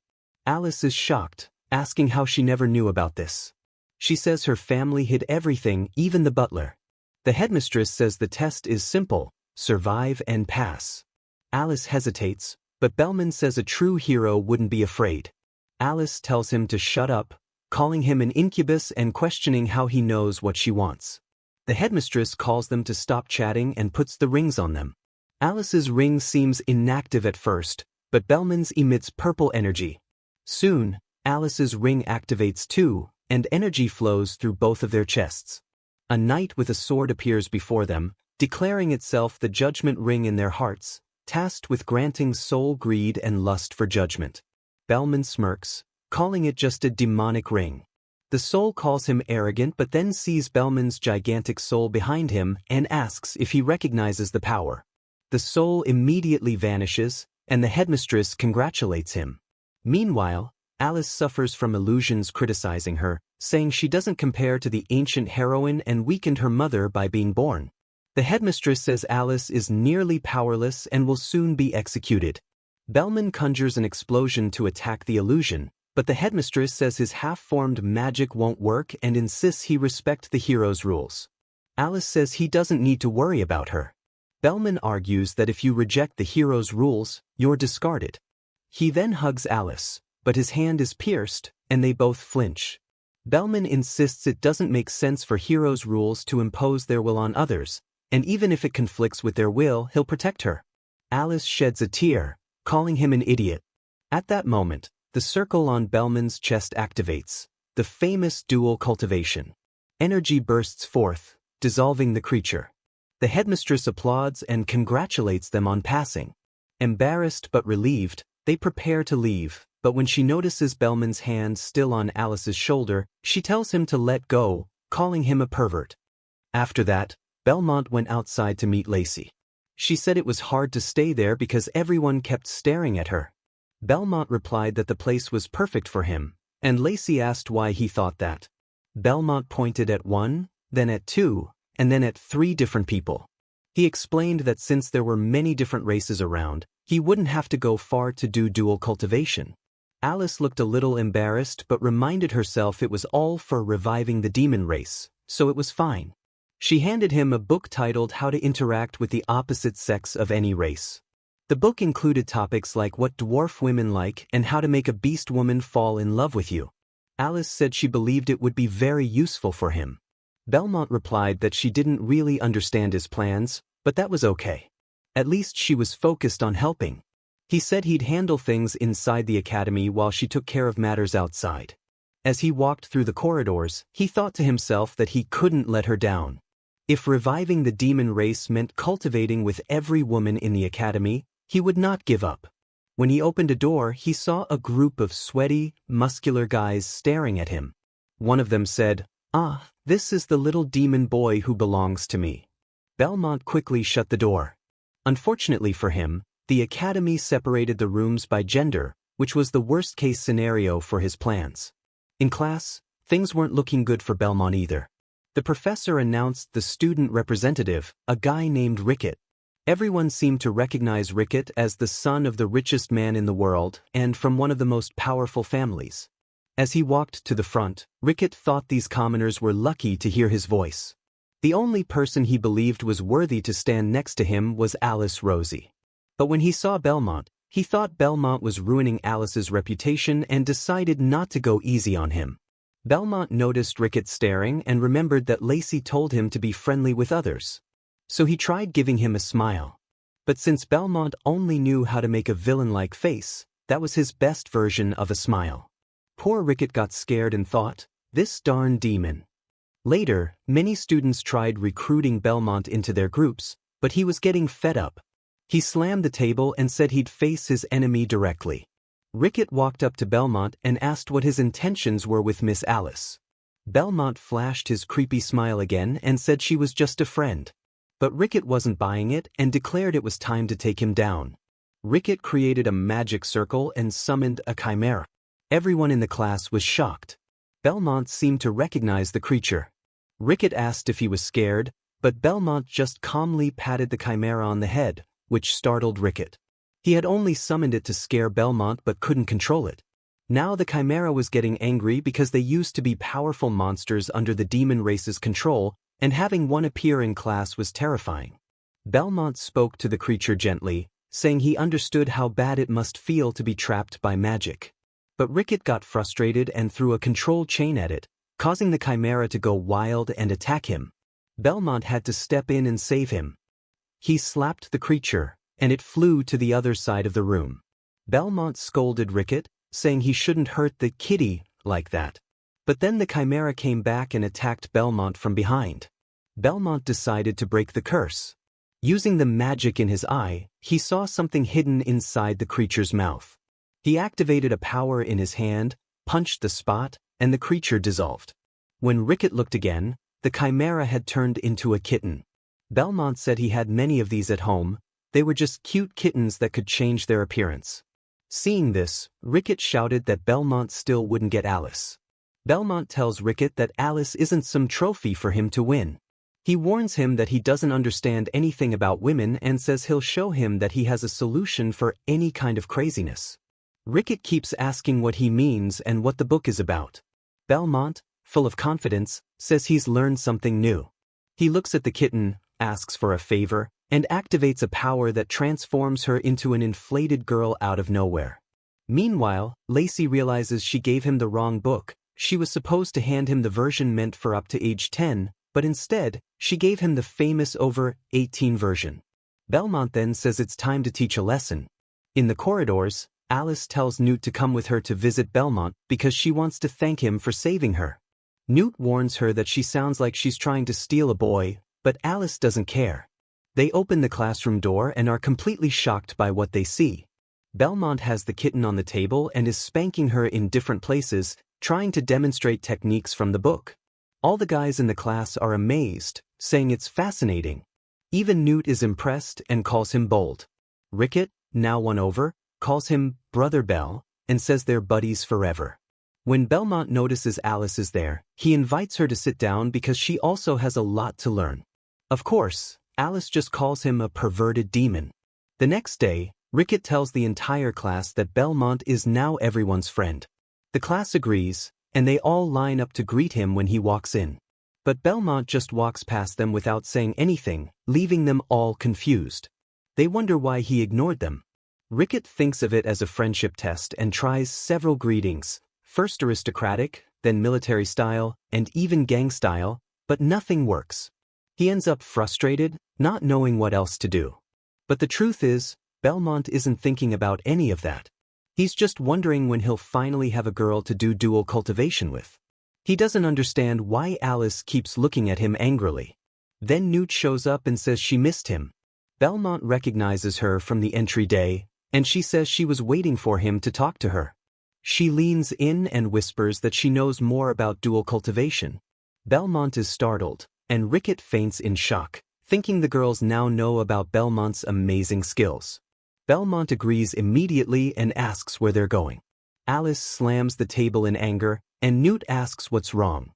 Alice is shocked, asking how she never knew about this. She says her family hid everything, even the butler. The headmistress says the test is simple: survive and pass. Alice hesitates, but Bellman says a true hero wouldn't be afraid. Alice tells him to shut up, calling him an incubus and questioning how he knows what she wants. The headmistress calls them to stop chatting and puts the rings on them. Alice's ring seems inactive at first, but Bellman's emits purple energy. Soon, Alice's ring activates too, and energy flows through both of their chests. A knight with a sword appears before them, declaring itself the judgment ring in their hearts, tasked with granting soul greed and lust for judgment. Bellman smirks, calling it just a demonic ring. The soul calls him arrogant but then sees Bellman's gigantic soul behind him and asks if he recognizes the power. The soul immediately vanishes, and the headmistress congratulates him. Meanwhile, Alice suffers from illusions criticizing her, saying she doesn't compare to the ancient heroine and weakened her mother by being born. The headmistress says Alice is nearly powerless and will soon be executed. Bellman conjures an explosion to attack the illusion, but the headmistress says his half-formed magic won't work and insists he respect the hero's rules. Alice says he doesn't need to worry about her. Bellman argues that if you reject the hero's rules, you're discarded. He then hugs Alice, but his hand is pierced, and they both flinch. Bellman insists it doesn't make sense for heroes' rules to impose their will on others, and even if it conflicts with their will, he'll protect her. Alice sheds a tear, calling him an idiot. At that moment, the circle on Bellman's chest activates, the famous dual cultivation. Energy bursts forth, dissolving the creature. The headmistress applauds and congratulates them on passing. Embarrassed but relieved, they prepare to leave, but when she notices Bellman's hand still on Alice's shoulder, she tells him to let go, calling him a pervert. After that, Belmont went outside to meet Lacey. She said it was hard to stay there because everyone kept staring at her. Belmont replied that the place was perfect for him, and Lacey asked why he thought that. Belmont pointed at 1, then at 2, and then at 3 different people. He explained that since there were many different races around, he wouldn't have to go far to do dual cultivation. Alice looked a little embarrassed but reminded herself it was all for reviving the demon race, so it was fine. She handed him a book titled How to Interact with the Opposite Sex of Any Race. The book included topics like what dwarf women like and how to make a beast woman fall in love with you. Alice said she believed it would be very useful for him. Belmont replied that she didn't really understand his plans, but that was okay. At least she was focused on helping. He said he'd handle things inside the academy while she took care of matters outside. As he walked through the corridors, he thought to himself that he couldn't let her down. If reviving the demon race meant cultivating with every woman in the academy, he would not give up. When he opened a door, he saw a group of sweaty, muscular guys staring at him. One of them said, "Ah, this is the little demon boy who belongs to me." Belmont quickly shut the door. Unfortunately for him, the academy separated the rooms by gender, which was the worst-case scenario for his plans. In class, things weren't looking good for Belmont either. The professor announced the student representative, a guy named Ricket. Everyone seemed to recognize Ricket as the son of the richest man in the world and from one of the most powerful families. As he walked to the front, Ricket thought these commoners were lucky to hear his voice. The only person he believed was worthy to stand next to him was Alice Rosie. But when he saw Belmont, he thought Belmont was ruining Alice's reputation and decided not to go easy on him. Belmont noticed Ricket staring and remembered that Lacey told him to be friendly with others. So he tried giving him a smile. But since Belmont only knew how to make a villain-like face, that was his best version of a smile. Poor Ricket got scared and thought, "This darn demon." Later, many students tried recruiting Belmont into their groups, but he was getting fed up. He slammed the table and said he'd face his enemy directly. Ricket walked up to Belmont and asked what his intentions were with Miss Alice. Belmont flashed his creepy smile again and said she was just a friend. But Ricket wasn't buying it and declared it was time to take him down. Ricket created a magic circle and summoned a chimera. Everyone in the class was shocked. Belmont seemed to recognize the creature. Ricket asked if he was scared, but Belmont just calmly patted the chimera on the head, which startled Ricket. He had only summoned it to scare Belmont but couldn't control it. Now the chimera was getting angry because they used to be powerful monsters under the demon race's control, and having one appear in class was terrifying. Belmont spoke to the creature gently, saying he understood how bad it must feel to be trapped by magic. But Ricket got frustrated and threw a control chain at it, causing the chimera to go wild and attack him. Belmont had to step in and save him. He slapped the creature, and it flew to the other side of the room. Belmont scolded Ricket, saying he shouldn't hurt the kitty like that. But then the chimera came back and attacked Belmont from behind. Belmont decided to break the curse. Using the magic in his eye, he saw something hidden inside the creature's mouth. He activated a power in his hand, punched the spot, and the creature dissolved. When Ricket looked again, the chimera had turned into a kitten. Belmont said he had many of these at home. They were just cute kittens that could change their appearance. Seeing this, Ricket shouted that Belmont still wouldn't get Alice. Belmont tells Ricket that Alice isn't some trophy for him to win. He warns him that he doesn't understand anything about women and says he'll show him that he has a solution for any kind of craziness. Ricket keeps asking what he means and what the book is about. Belmont, full of confidence, says he's learned something new. He looks at the kitten, asks for a favor, and activates a power that transforms her into an inflated girl out of nowhere. Meanwhile, Lacey realizes she gave him the wrong book. She was supposed to hand him the version meant for up to age 10, but instead, she gave him the famous over 18 version. Belmont then says it's time to teach a lesson. In the corridors, Alice tells Newt to come with her to visit Belmont because she wants to thank him for saving her. Newt warns her that she sounds like she's trying to steal a boy, but Alice doesn't care. They open the classroom door and are completely shocked by what they see. Belmont has the kitten on the table and is spanking her in different places, trying to demonstrate techniques from the book. All the guys in the class are amazed, saying it's fascinating. Even Newt is impressed and calls him bold. Ricket, now won over, calls him Brother Bell and says they're buddies forever. When Belmont notices Alice is there, he invites her to sit down because she also has a lot to learn. Of course, Alice just calls him a perverted demon. The next day, Ricket tells the entire class that Belmont is now everyone's friend. The class agrees, and they all line up to greet him when he walks in. But Belmont just walks past them without saying anything, leaving them all confused. They wonder why he ignored them. Ricket thinks of it as a friendship test and tries several greetings, first aristocratic, then military style, and even gang style, but nothing works. He ends up frustrated, not knowing what else to do. But the truth is, Belmont isn't thinking about any of that. He's just wondering when he'll finally have a girl to do dual cultivation with. He doesn't understand why Alice keeps looking at him angrily. Then Newt shows up and says she missed him. Belmont recognizes her from the entry day, and she says she was waiting for him to talk to her. She leans in and whispers that she knows more about dual cultivation. Belmont is startled, and Ricket faints in shock, thinking the girls now know about Belmont's amazing skills. Belmont agrees immediately and asks where they're going. Alice slams the table in anger, and Newt asks what's wrong.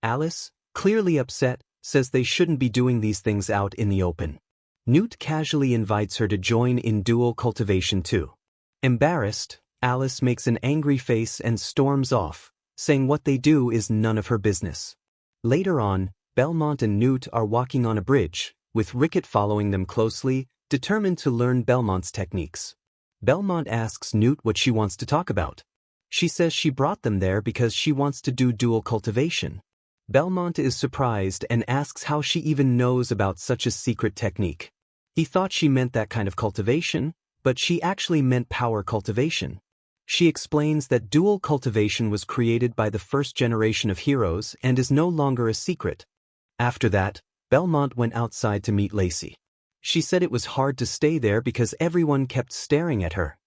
Alice, clearly upset, says they shouldn't be doing these things out in the open. Newt casually invites her to join in dual cultivation too. Embarrassed, Alice makes an angry face and storms off, saying what they do is none of her business. Later on, Belmont and Newt are walking on a bridge, with Rickett following them closely, determined to learn Belmont's techniques. Belmont asks Newt what she wants to talk about. She says she brought them there because she wants to do dual cultivation. Belmont is surprised and asks how she even knows about such a secret technique. He thought she meant that kind of cultivation, but she actually meant power cultivation. She explains that dual cultivation was created by the first generation of heroes and is no longer a secret. After that, Belmont went outside to meet Lacey. She said it was hard to stay there because everyone kept staring at her.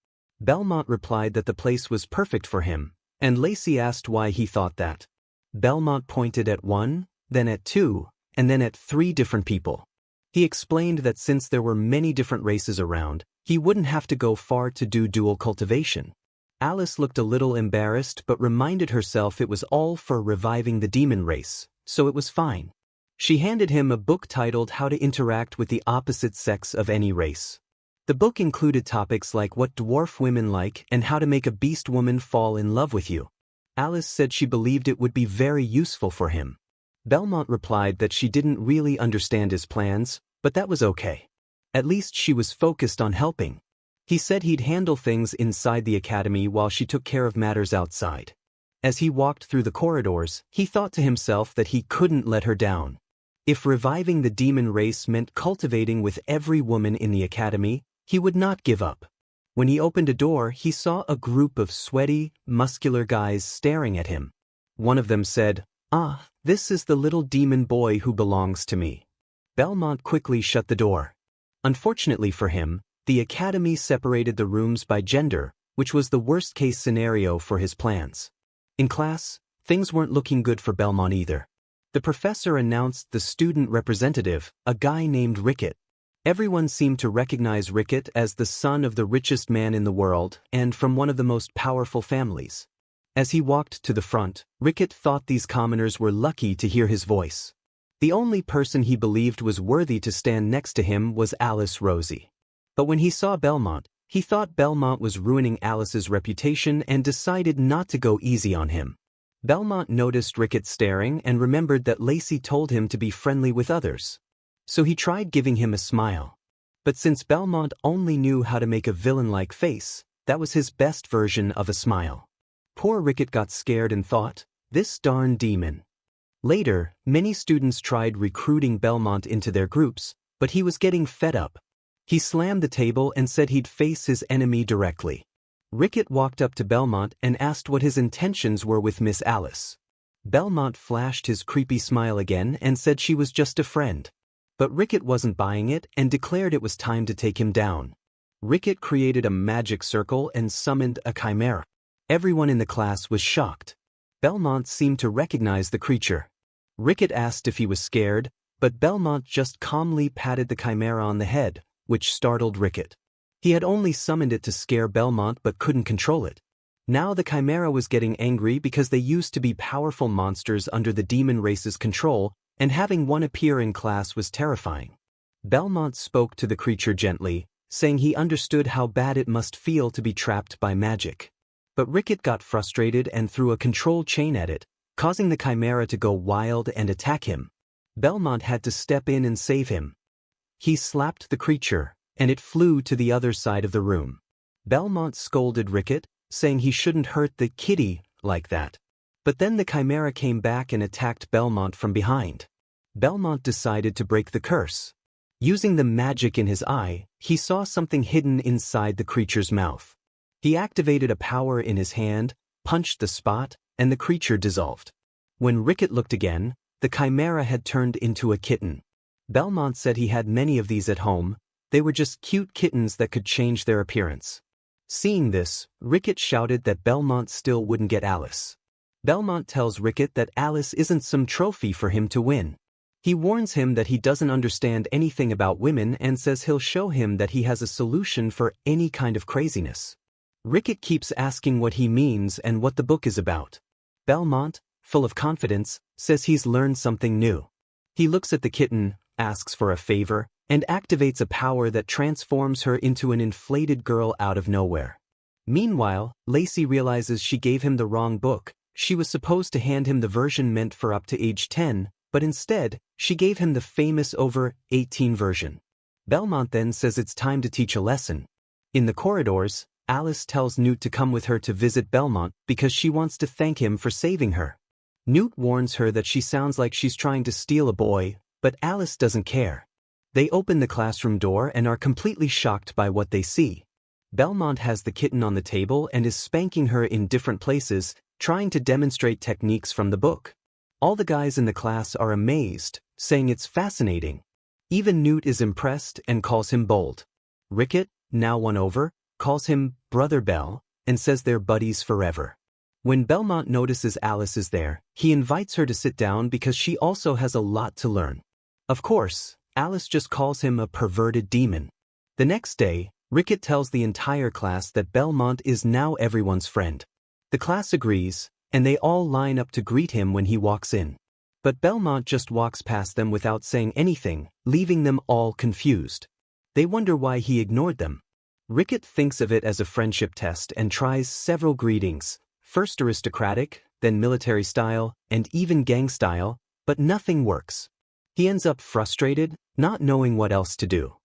Belmont replied that the place was perfect for him, and Lacey asked why he thought that. Belmont pointed at one, then at two, and then at three different people. He explained that since there were many different races around, he wouldn't have to go far to do dual cultivation. Alice looked a little embarrassed but reminded herself it was all for reviving the demon race, so it was fine. She handed him a book titled How to Interact with the Opposite Sex of Any Race. The book included topics like what dwarf women like and how to make a beast woman fall in love with you. Alice said she believed it would be very useful for him. Belmont replied that she didn't really understand his plans, but that was okay. At least she was focused on helping. He said he'd handle things inside the academy while she took care of matters outside. As he walked through the corridors, he thought to himself that he couldn't let her down. If reviving the demon race meant cultivating with every woman in the academy, he would not give up. When he opened a door, he saw a group of sweaty, muscular guys staring at him. One of them said, "Ah, this is the little demon boy who belongs to me." Belmont quickly shut the door. Unfortunately for him, the academy separated the rooms by gender, which was the worst-case scenario for his plans. In class, things weren't looking good for Belmont either. The professor announced the student representative, a guy named Rickett. Everyone seemed to recognize Rickett as the son of the richest man in the world and from one of the most powerful families. As he walked to the front, Rickett thought these commoners were lucky to hear his voice. The only person he believed was worthy to stand next to him was Alice Rosie. But when he saw Belmont, he thought Belmont was ruining Alice's reputation and decided not to go easy on him. Belmont noticed Rickett staring and remembered that Lacey told him to be friendly with others. So he tried giving him a smile. But since Belmont only knew how to make a villain-like face, that was his best version of a smile. Poor Rickett got scared and thought, "This darn demon." Later, many students tried recruiting Belmont into their groups, but he was getting fed up. He slammed the table and said he'd face his enemy directly. Rickett walked up to Belmont and asked what his intentions were with Miss Alice. Belmont flashed his creepy smile again and said she was just a friend. But Rickett wasn't buying it and declared it was time to take him down. Rickett created a magic circle and summoned a chimera. Everyone in the class was shocked. Belmont seemed to recognize the creature. Rickett asked if he was scared, but Belmont just calmly patted the chimera on the head, which startled Rickett. He had only summoned it to scare Belmont but couldn't control it. Now the chimera was getting angry because they used to be powerful monsters under the demon race's control, and having one appear in class was terrifying. Belmont spoke to the creature gently, saying he understood how bad it must feel to be trapped by magic. But Rickett got frustrated and threw a control chain at it, causing the chimera to go wild and attack him. Belmont had to step in and save him. He slapped the creature, and it flew to the other side of the room. Belmont scolded Rickett, saying he shouldn't hurt the kitty like that. But then the chimera came back and attacked Belmont from behind. Belmont decided to break the curse. Using the magic in his eye, he saw something hidden inside the creature's mouth. He activated a power in his hand, punched the spot, and the creature dissolved. When Rickett looked again, the chimera had turned into a kitten. Belmont said he had many of these at home. They were just cute kittens that could change their appearance. Seeing this, Rickett shouted that Belmont still wouldn't get Alice. Belmont tells Rickett that Alice isn't some trophy for him to win. He warns him that he doesn't understand anything about women and says he'll show him that he has a solution for any kind of craziness. Rickett keeps asking what he means and what the book is about. Belmont, full of confidence, says he's learned something new. He looks at the kitten, asks for a favor, and activates a power that transforms her into an inflated girl out of nowhere. Meanwhile, Lacey realizes she gave him the wrong book. She was supposed to hand him the version meant for up to age 10, but instead, she gave him the famous over 18 version. Belmont then says it's time to teach a lesson. In the corridors, Alice tells Newt to come with her to visit Belmont because she wants to thank him for saving her. Newt warns her that she sounds like she's trying to steal a boy, but Alice doesn't care. They open the classroom door and are completely shocked by what they see. Belmont has the kitten on the table and is spanking her in different places, trying to demonstrate techniques from the book. All the guys in the class are amazed, saying it's fascinating. Even Newt is impressed and calls him bold. Rickett, now won over, calls him Brother Bell and says they're buddies forever. When Belmont notices Alice is there, he invites her to sit down because she also has a lot to learn. Of course, Alice just calls him a perverted demon. The next day, Rickett tells the entire class that Belmont is now everyone's friend. The class agrees, and they all line up to greet him when he walks in. But Belmont just walks past them without saying anything, leaving them all confused. They wonder why he ignored them. Rickett thinks of it as a friendship test and tries several greetings, first aristocratic, then military style, and even gang style, but nothing works. He ends up frustrated, not knowing what else to do.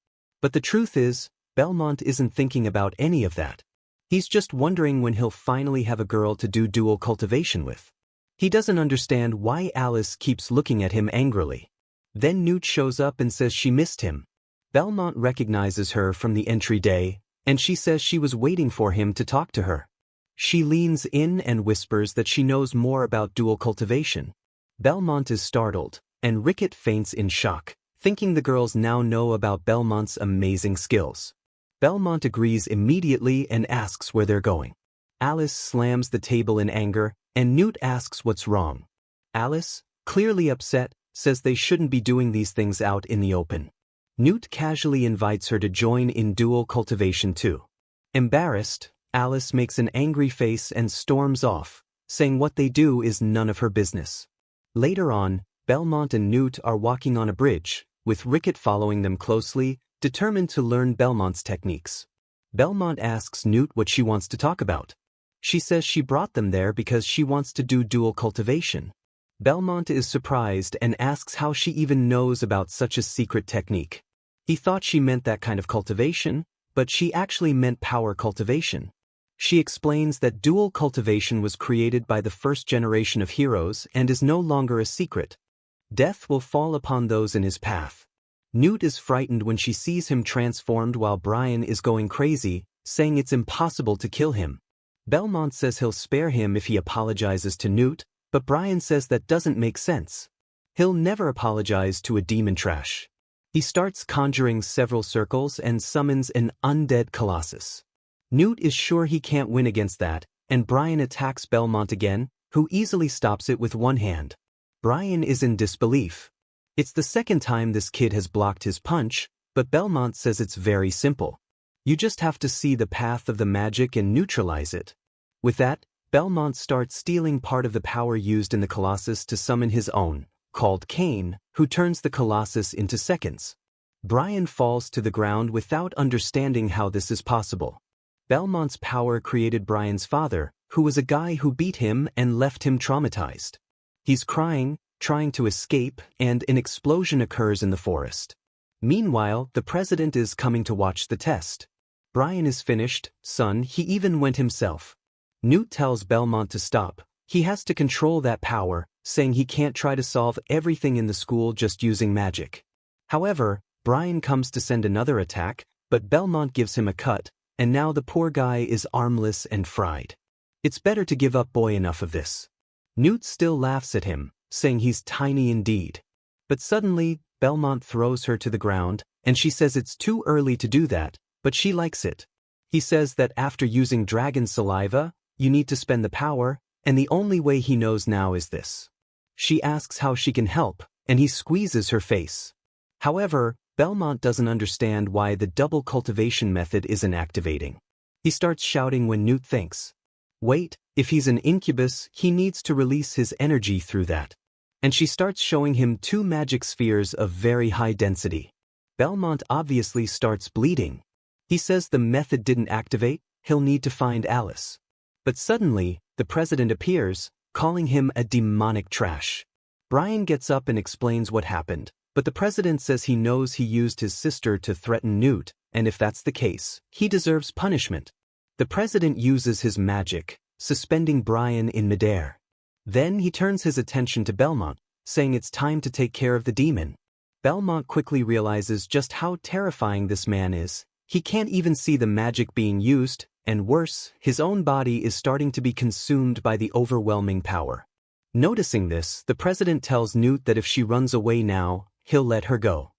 But the truth is, Belmont isn't thinking about any of that. He's just wondering when he'll finally have a girl to do dual cultivation with. He doesn't understand why Alice keeps looking at him angrily. Then Newt shows up and says she missed him. Belmont recognizes her from the entry day, and she says she was waiting for him to talk to her. She leans in and whispers that she knows more about dual cultivation. Belmont is startled, and Rickett faints in shock, thinking the girls now know about Belmont's amazing skills. Belmont agrees immediately and asks where they're going. Alice slams the table in anger, and Newt asks what's wrong. Alice, clearly upset, says they shouldn't be doing these things out in the open. Newt casually invites her to join in dual cultivation too. Embarrassed, Alice makes an angry face and storms off, saying what they do is none of her business. Later on, Belmont and Newt are walking on a bridge, with Rickett following them closely, determined to learn Belmont's techniques. Belmont asks Newt what she wants to talk about. She says she brought them there because she wants to do dual cultivation. Belmont is surprised and asks how she even knows about such a secret technique. He thought she meant that kind of cultivation, but she actually meant power cultivation. She explains that dual cultivation was created by the first generation of heroes and is no longer a secret. Death will fall upon those in his path. Newt is frightened when she sees him transformed while Brian is going crazy, saying it's impossible to kill him. Belmont says he'll spare him if he apologizes to Newt, but Brian says that doesn't make sense. He'll never apologize to a demon trash. He starts conjuring several circles and summons an undead colossus. Newt is sure he can't win against that, and Brian attacks Belmont again, who easily stops it with one hand. Brian is in disbelief. It's the second time this kid has blocked his punch, but Belmont says it's very simple. You just have to see the path of the magic and neutralize it. With that, Belmont starts stealing part of the power used in the Colossus to summon his own, called Cain, who turns the Colossus into seconds. Brian falls to the ground without understanding how this is possible. Belmont's power created Brian's father, who was a guy who beat him and left him traumatized. He's crying, trying to escape, and an explosion occurs in the forest. Meanwhile, the president is coming to watch the test. Brian is finished, son, he even went himself. Newt tells Belmont to stop. He has to control that power, saying he can't try to solve everything in the school just using magic. However, Brian comes to send another attack, but Belmont gives him a cut, and now the poor guy is armless and fried. It's better to give up, boy, enough of this. Newt still laughs at him, saying he's tiny indeed. But suddenly, Belmont throws her to the ground, and she says it's too early to do that, but she likes it. He says that after using dragon saliva, you need to spend the power, and the only way he knows now is this. She asks how she can help, and he squeezes her face. However, Belmont doesn't understand why the double cultivation method isn't activating. He starts shouting when Newt thinks. Wait, if he's an incubus, he needs to release his energy through that. And she starts showing him 2 magic spheres of very high density. Belmont obviously starts bleeding. He says the method didn't activate, he'll need to find Alice. But suddenly, the president appears, calling him a demonic trash. Brian gets up and explains what happened, but the president says he knows he used his sister to threaten Newt, and if that's the case, he deserves punishment. The president uses his magic, suspending Brian in midair. Then he turns his attention to Belmont, saying it's time to take care of the demon. Belmont quickly realizes just how terrifying this man is. He can't even see the magic being used, and worse, his own body is starting to be consumed by the overwhelming power. Noticing this, the president tells Newt that if she runs away now, he'll let her go.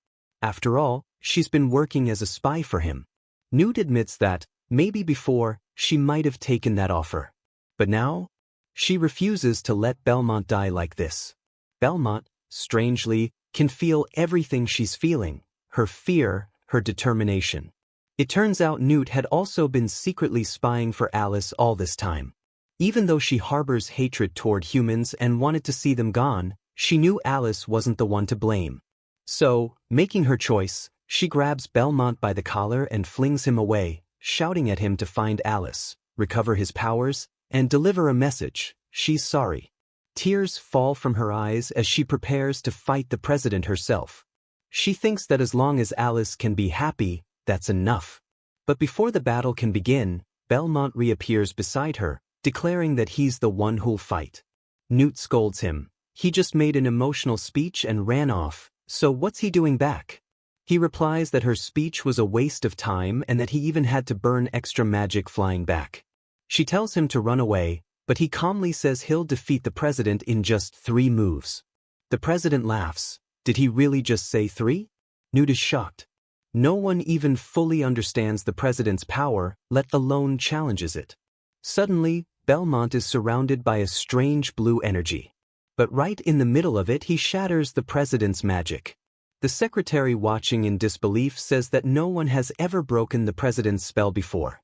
After all, she's been working as a spy for him. Newt admits that, maybe before, she might have taken that offer. But now, she refuses to let Belmont die like this. Belmont, strangely, can feel everything she's feeling, her fear, her determination. It turns out Newt had also been secretly spying for Alice all this time. Even though she harbors hatred toward humans and wanted to see them gone, she knew Alice wasn't the one to blame. So, making her choice, she grabs Belmont by the collar and flings him away, shouting at him to find Alice, recover his powers, and deliver a message: she's sorry. Tears fall from her eyes as she prepares to fight the president herself. She thinks that as long as Alice can be happy, that's enough. But before the battle can begin, Belmont reappears beside her, declaring that he's the one who'll fight. Newt scolds him. He just made an emotional speech and ran off, so what's he doing back? He replies that her speech was a waste of time and that he even had to burn extra magic flying back. She tells him to run away, but he calmly says he'll defeat the president in just 3 moves. The president laughs. Did he really just say 3? Newt is shocked. No one even fully understands the president's power, let alone challenges it. Suddenly, Belmont is surrounded by a strange blue energy. But right in the middle of it, he shatters the president's magic. The secretary, watching in disbelief, says that no one has ever broken the president's spell before.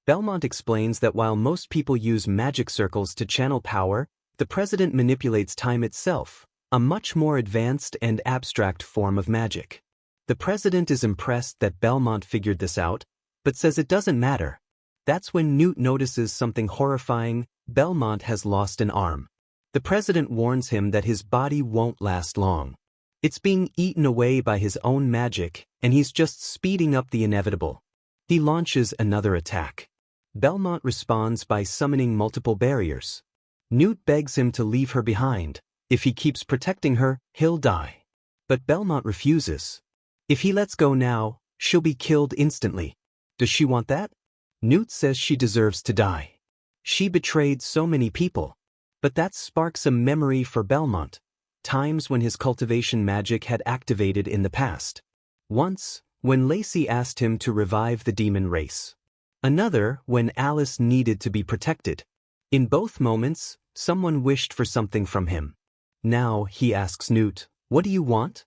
Belmont explains that while most people use magic circles to channel power, the president manipulates time itself, a much more advanced and abstract form of magic. The president is impressed that Belmont figured this out, but says it doesn't matter. That's when Newt notices something horrifying: Belmont has lost an arm. The president warns him that his body won't last long. It's being eaten away by his own magic, and he's just speeding up the inevitable. He launches another attack. Belmont responds by summoning multiple barriers. Newt begs him to leave her behind. If he keeps protecting her, he'll die. But Belmont refuses. If he lets go now, she'll be killed instantly. Does she want that? Newt says she deserves to die. She betrayed so many people. But that sparks a memory for Belmont. Times when his cultivation magic had activated in the past. Once, when Lacey asked him to revive the demon race. Another, when Alice needed to be protected. In both moments, someone wished for something from him. Now, he asks Newt, "What do you want?"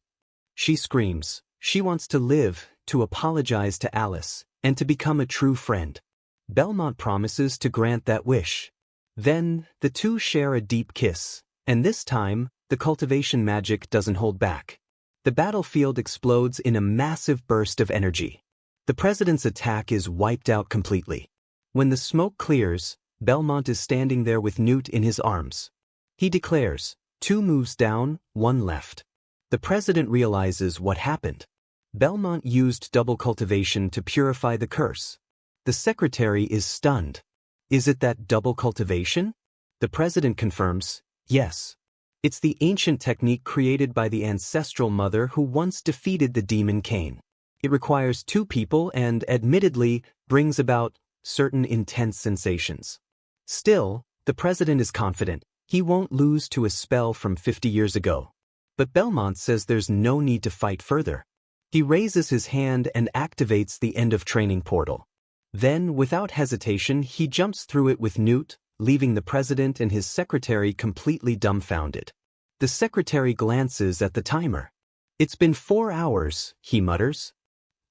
She screams. She wants to live, to apologize to Alice, and to become a true friend. Belmont promises to grant that wish. Then, the two share a deep kiss, and this time, the cultivation magic doesn't hold back. The battlefield explodes in a massive burst of energy. The president's attack is wiped out completely. When the smoke clears, Belmont is standing there with Newt in his arms. He declares, 2 moves down, 1 left. The president realizes what happened. Belmont used double cultivation to purify the curse. The secretary is stunned. Is it that double cultivation? The president confirms, yes. It's the ancient technique created by the ancestral mother who once defeated the demon Cain. It requires 2 people and, admittedly, brings about certain intense sensations. Still, the president is confident he won't lose to a spell from 50 years ago. But Belmont says there's no need to fight further. He raises his hand and activates the end of training portal. Then, without hesitation, he jumps through it with Newt, leaving the president and his secretary completely dumbfounded. The secretary glances at the timer. It's been 4 hours, he mutters.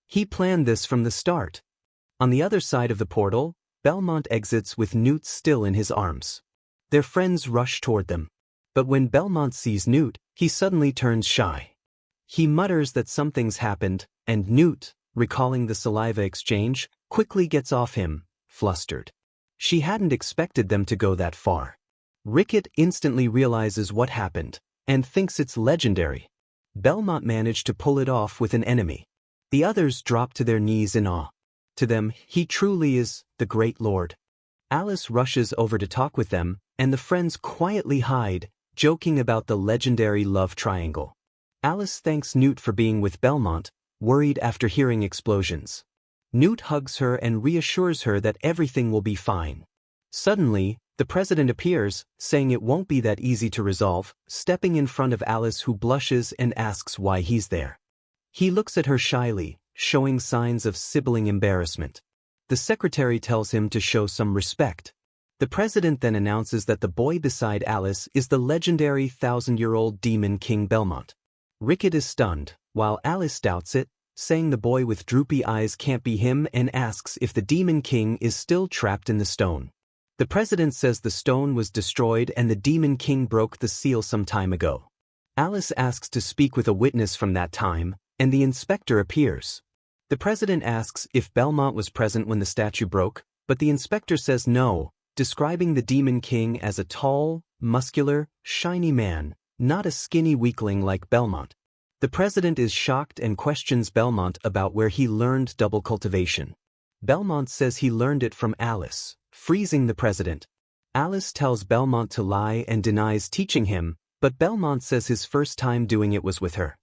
He planned this from the start. On the other side of the portal, Belmont exits with Newt still in his arms. Their friends rush toward them. But when Belmont sees Newt, he suddenly turns shy. He mutters that something's happened, and Newt, recalling the saliva exchange, quickly gets off him, flustered. She hadn't expected them to go that far. Ricket instantly realizes what happened, and thinks it's legendary. Belmont managed to pull it off with an enemy. The others drop to their knees in awe. To them, he truly is the great lord. Alice rushes over to talk with them, and the friends quietly hide, joking about the legendary love triangle. Alice thanks Newt for being with Belmont, worried after hearing explosions. Newt hugs her and reassures her that everything will be fine. Suddenly, the president appears, saying it won't be that easy to resolve, stepping in front of Alice, who blushes and asks why he's there. He looks at her shyly, showing signs of sibling embarrassment. The secretary tells him to show some respect. The president then announces that the boy beside Alice is the legendary 1,000-year-old demon King Belmont. Ricket is stunned, while Alice doubts it, saying the boy with droopy eyes can't be him, and asks if the demon king is still trapped in the stone. The president says the stone was destroyed and the demon king broke the seal some time ago. Alice asks to speak with a witness from that time, and the inspector appears. The president asks if Belmont was present when the statue broke, but the inspector says no, describing the demon king as a tall, muscular, shiny man, not a skinny weakling like Belmont. The president is shocked and questions Belmont about where he learned double cultivation. Belmont says he learned it from Alice, freezing the president. Alice tells Belmont to lie and denies teaching him, but Belmont says his first time doing it was with her.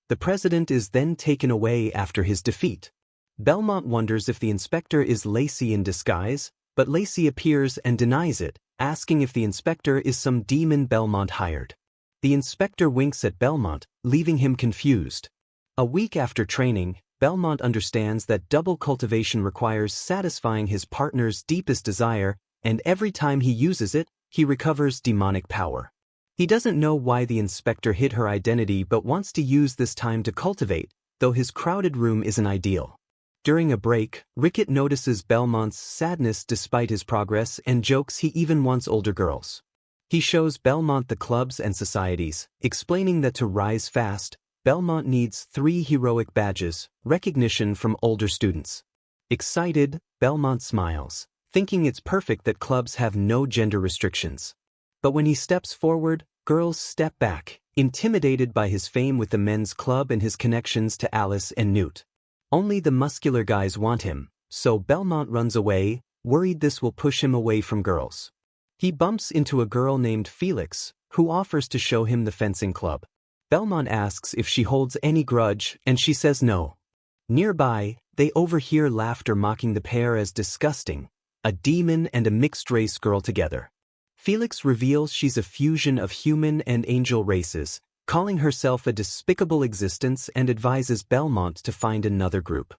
The president is then taken away after his defeat. Belmont wonders if the inspector is Lacey in disguise, but Lacey appears and denies it, asking if the inspector is some demon Belmont hired. The inspector winks at Belmont, leaving him confused. A week after training, Belmont understands that double cultivation requires satisfying his partner's deepest desire, and every time he uses it, he recovers demonic power. He doesn't know why the inspector hid her identity but wants to use this time to cultivate, though his crowded room isn't ideal. During a break, Ricket notices Belmont's sadness despite his progress and jokes he even wants older girls. He shows Belmont the clubs and societies, explaining that to rise fast, Belmont needs 3 heroic badges, recognition from older students. Excited, Belmont smiles, thinking it's perfect that clubs have no gender restrictions. But when he steps forward, girls step back, intimidated by his fame with the men's club and his connections to Alice and Newt. Only the muscular guys want him, so Belmont runs away, worried this will push him away from girls. He bumps into a girl named Felix, who offers to show him the fencing club. Belmont asks if she holds any grudge, and she says no. Nearby, they overhear laughter mocking the pair as disgusting, a demon and a mixed-race girl together. Felix reveals she's a fusion of human and angel races, calling herself a despicable existence, and advises Belmont to find another group.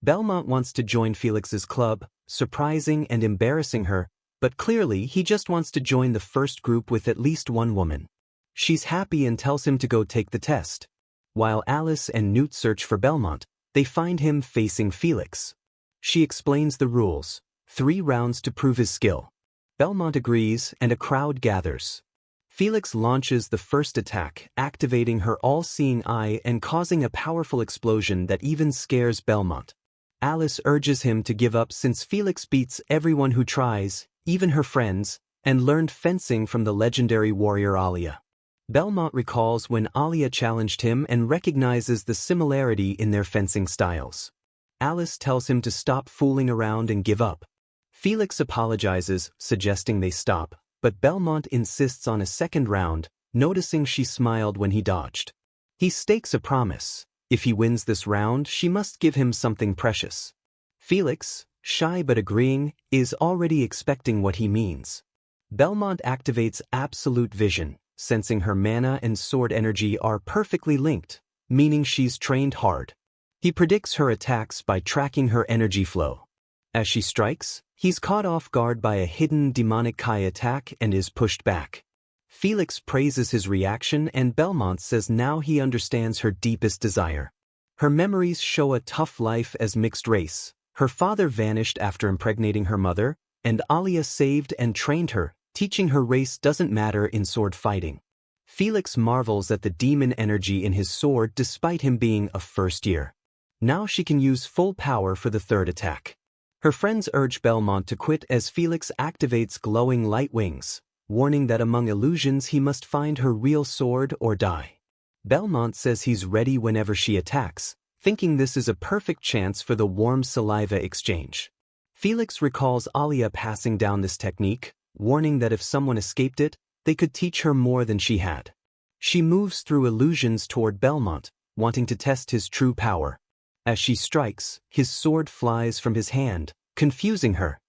Belmont wants to join Felix's club, surprising and embarrassing her, but clearly he just wants to join the first group with at least one woman. She's happy and tells him to go take the test. While Alice and Newt search for Belmont, they find him facing Felix. She explains the rules, 3 rounds to prove his skill. Belmont agrees and a crowd gathers. Felix launches the first attack, activating her all-seeing eye and causing a powerful explosion that even scares Belmont. Alice urges him to give up since Felix beats everyone who tries, even her friends, and learned fencing from the legendary warrior Alia. Belmont recalls when Alia challenged him and recognizes the similarity in their fencing styles. Alice tells him to stop fooling around and give up. Felix apologizes, suggesting they stop, but Belmont insists on a second round, noticing she smiled when he dodged. He stakes a promise. If he wins this round, she must give him something precious. Felix, shy but agreeing, is already expecting what he means. Belmont activates absolute vision, sensing her mana and sword energy are perfectly linked, meaning she's trained hard. He predicts her attacks by tracking her energy flow. As she strikes, he's caught off guard by a hidden demonic Kai attack and is pushed back. Felix praises his reaction and Belmont says now he understands her deepest desire. Her memories show a tough life as mixed race. Her father vanished after impregnating her mother, and Alia saved and trained her, teaching her race doesn't matter in sword fighting. Felix marvels at the demon energy in his sword despite him being a first year. Now she can use full power for the third attack. Her friends urge Belmont to quit as Felix activates glowing light wings, warning that among illusions he must find her real sword or die. Belmont says he's ready whenever she attacks, thinking this is a perfect chance for the warm saliva exchange. Felix recalls Alia passing down this technique, warning that if someone escaped it, they could teach her more than she had. She moves through illusions toward Belmont, wanting to test his true power. As she strikes, his sword flies from his hand, confusing her.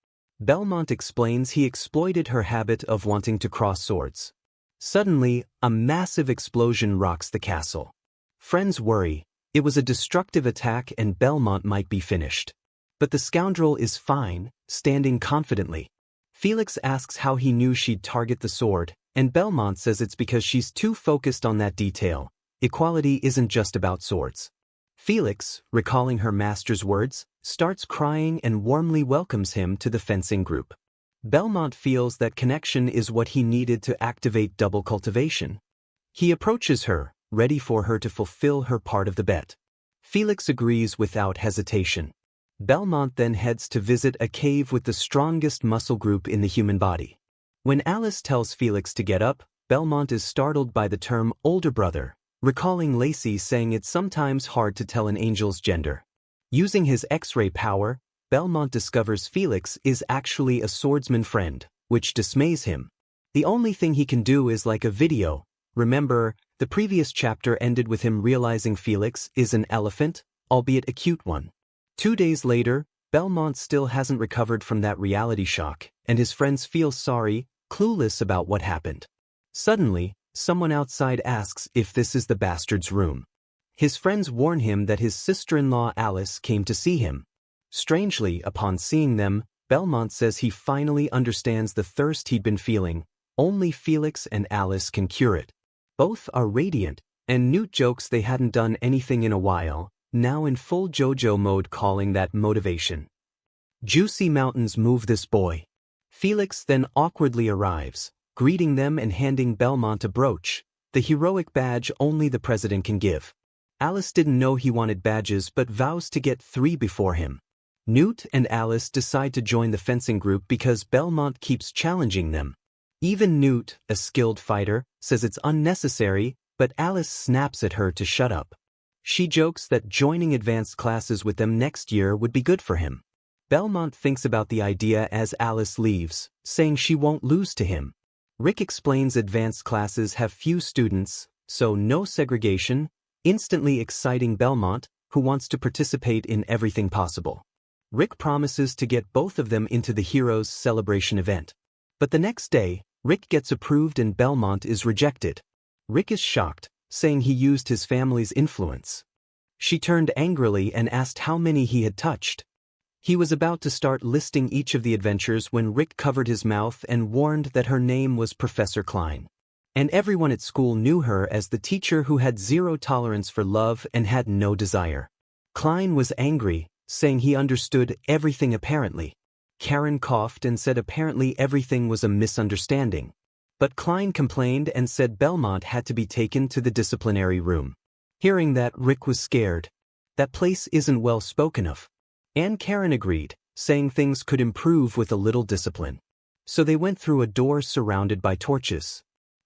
Belmont explains he exploited her habit of wanting to cross swords. Suddenly, a massive explosion rocks the castle. Friends worry. It was a destructive attack and Belmont might be finished. But the scoundrel is fine, standing confidently. Felix asks how he knew she'd target the sword, and Belmont says it's because she's too focused on that detail. Equality isn't just about swords. Felix, recalling her master's words, starts crying and warmly welcomes him to the fencing group. Belmont feels that connection is what he needed to activate double cultivation. He approaches her, ready for her to fulfill her part of the bet. Felix agrees without hesitation. Belmont then heads to visit a cave with the strongest muscle group in the human body. When Alice tells Felix to get up, Belmont is startled by the term older brother, recalling Lacey saying it's sometimes hard to tell an angel's gender. Using his X-ray power, Belmont discovers Felix is actually a swordsman friend, which dismays him. The only thing he can do is like a video. Remember, the previous chapter ended with him realizing Felix is an elephant, albeit a cute one. 2 days later, Belmont still hasn't recovered from that reality shock, and his friends feel sorry, clueless about what happened. Suddenly, someone outside asks if this is the bastard's room. His friends warn him that his sister-in-law Alice came to see him. Strangely, upon seeing them, Belmont says he finally understands the thirst he'd been feeling. Only Felix and Alice can cure it. Both are radiant, and Newt jokes they hadn't done anything in a while, now in full JoJo mode, calling that motivation. Juicy mountains move this boy. Felix then awkwardly arrives, greeting them and handing Belmont a brooch, the heroic badge only the president can give. Alice didn't know he wanted badges but vows to get 3 before him. Newt and Alice decide to join the fencing group because Belmont keeps challenging them. Even Newt, a skilled fighter, says it's unnecessary, but Alice snaps at her to shut up. She jokes that joining advanced classes with them next year would be good for him. Belmont thinks about the idea as Alice leaves, saying she won't lose to him. Rick explains advanced classes have few students, so no segregation, instantly exciting Belmont, who wants to participate in everything possible. Rick promises to get both of them into the heroes' celebration event. But the next day, Rick gets approved and Belmont is rejected. Rick is shocked, saying he used his family's influence. She turned angrily and asked how many he had touched. He was about to start listing each of the adventures when Rick covered his mouth and warned that her name was Professor Klein. And everyone at school knew her as the teacher who had zero tolerance for love and had no desire. Klein was angry, saying he understood everything apparently. Karen coughed and said apparently everything was a misunderstanding. But Klein complained and said Belmont had to be taken to the disciplinary room. Hearing that, Rick was scared. That place isn't well spoken of. And Karen agreed, saying things could improve with a little discipline. So they went through a door surrounded by torches.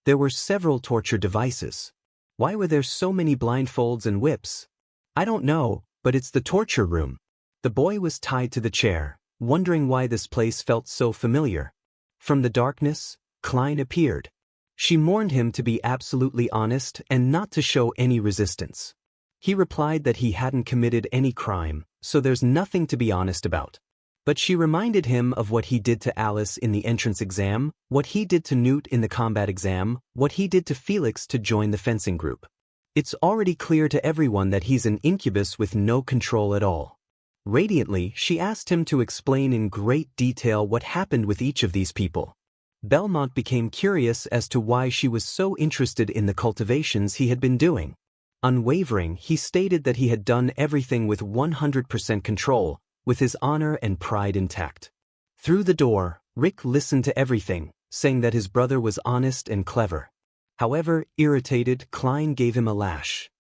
There were several torture devices. Why were there so many blindfolds and whips? I don't know, but it's the torture room. The boy was tied to the chair, wondering why this place felt so familiar. From the darkness, Klein appeared. She warned him to be absolutely honest and not to show any resistance. He replied that he hadn't committed any crime, so there's nothing to be honest about. But she reminded him of what he did to Alice in the entrance exam, what he did to Newt in the combat exam, what he did to Felix to join the fencing group. It's already clear to everyone that he's an incubus with no control at all. Radiantly, she asked him to explain in great detail what happened with each of these people. Belmont became curious as to why she was so interested in the cultivations he had been doing. Unwavering, he stated that he had done everything with 100% control, with his honor and pride intact. Through the door, Rick listened to everything, saying that his brother was honest and clever. However, irritated, Klein gave him a lash.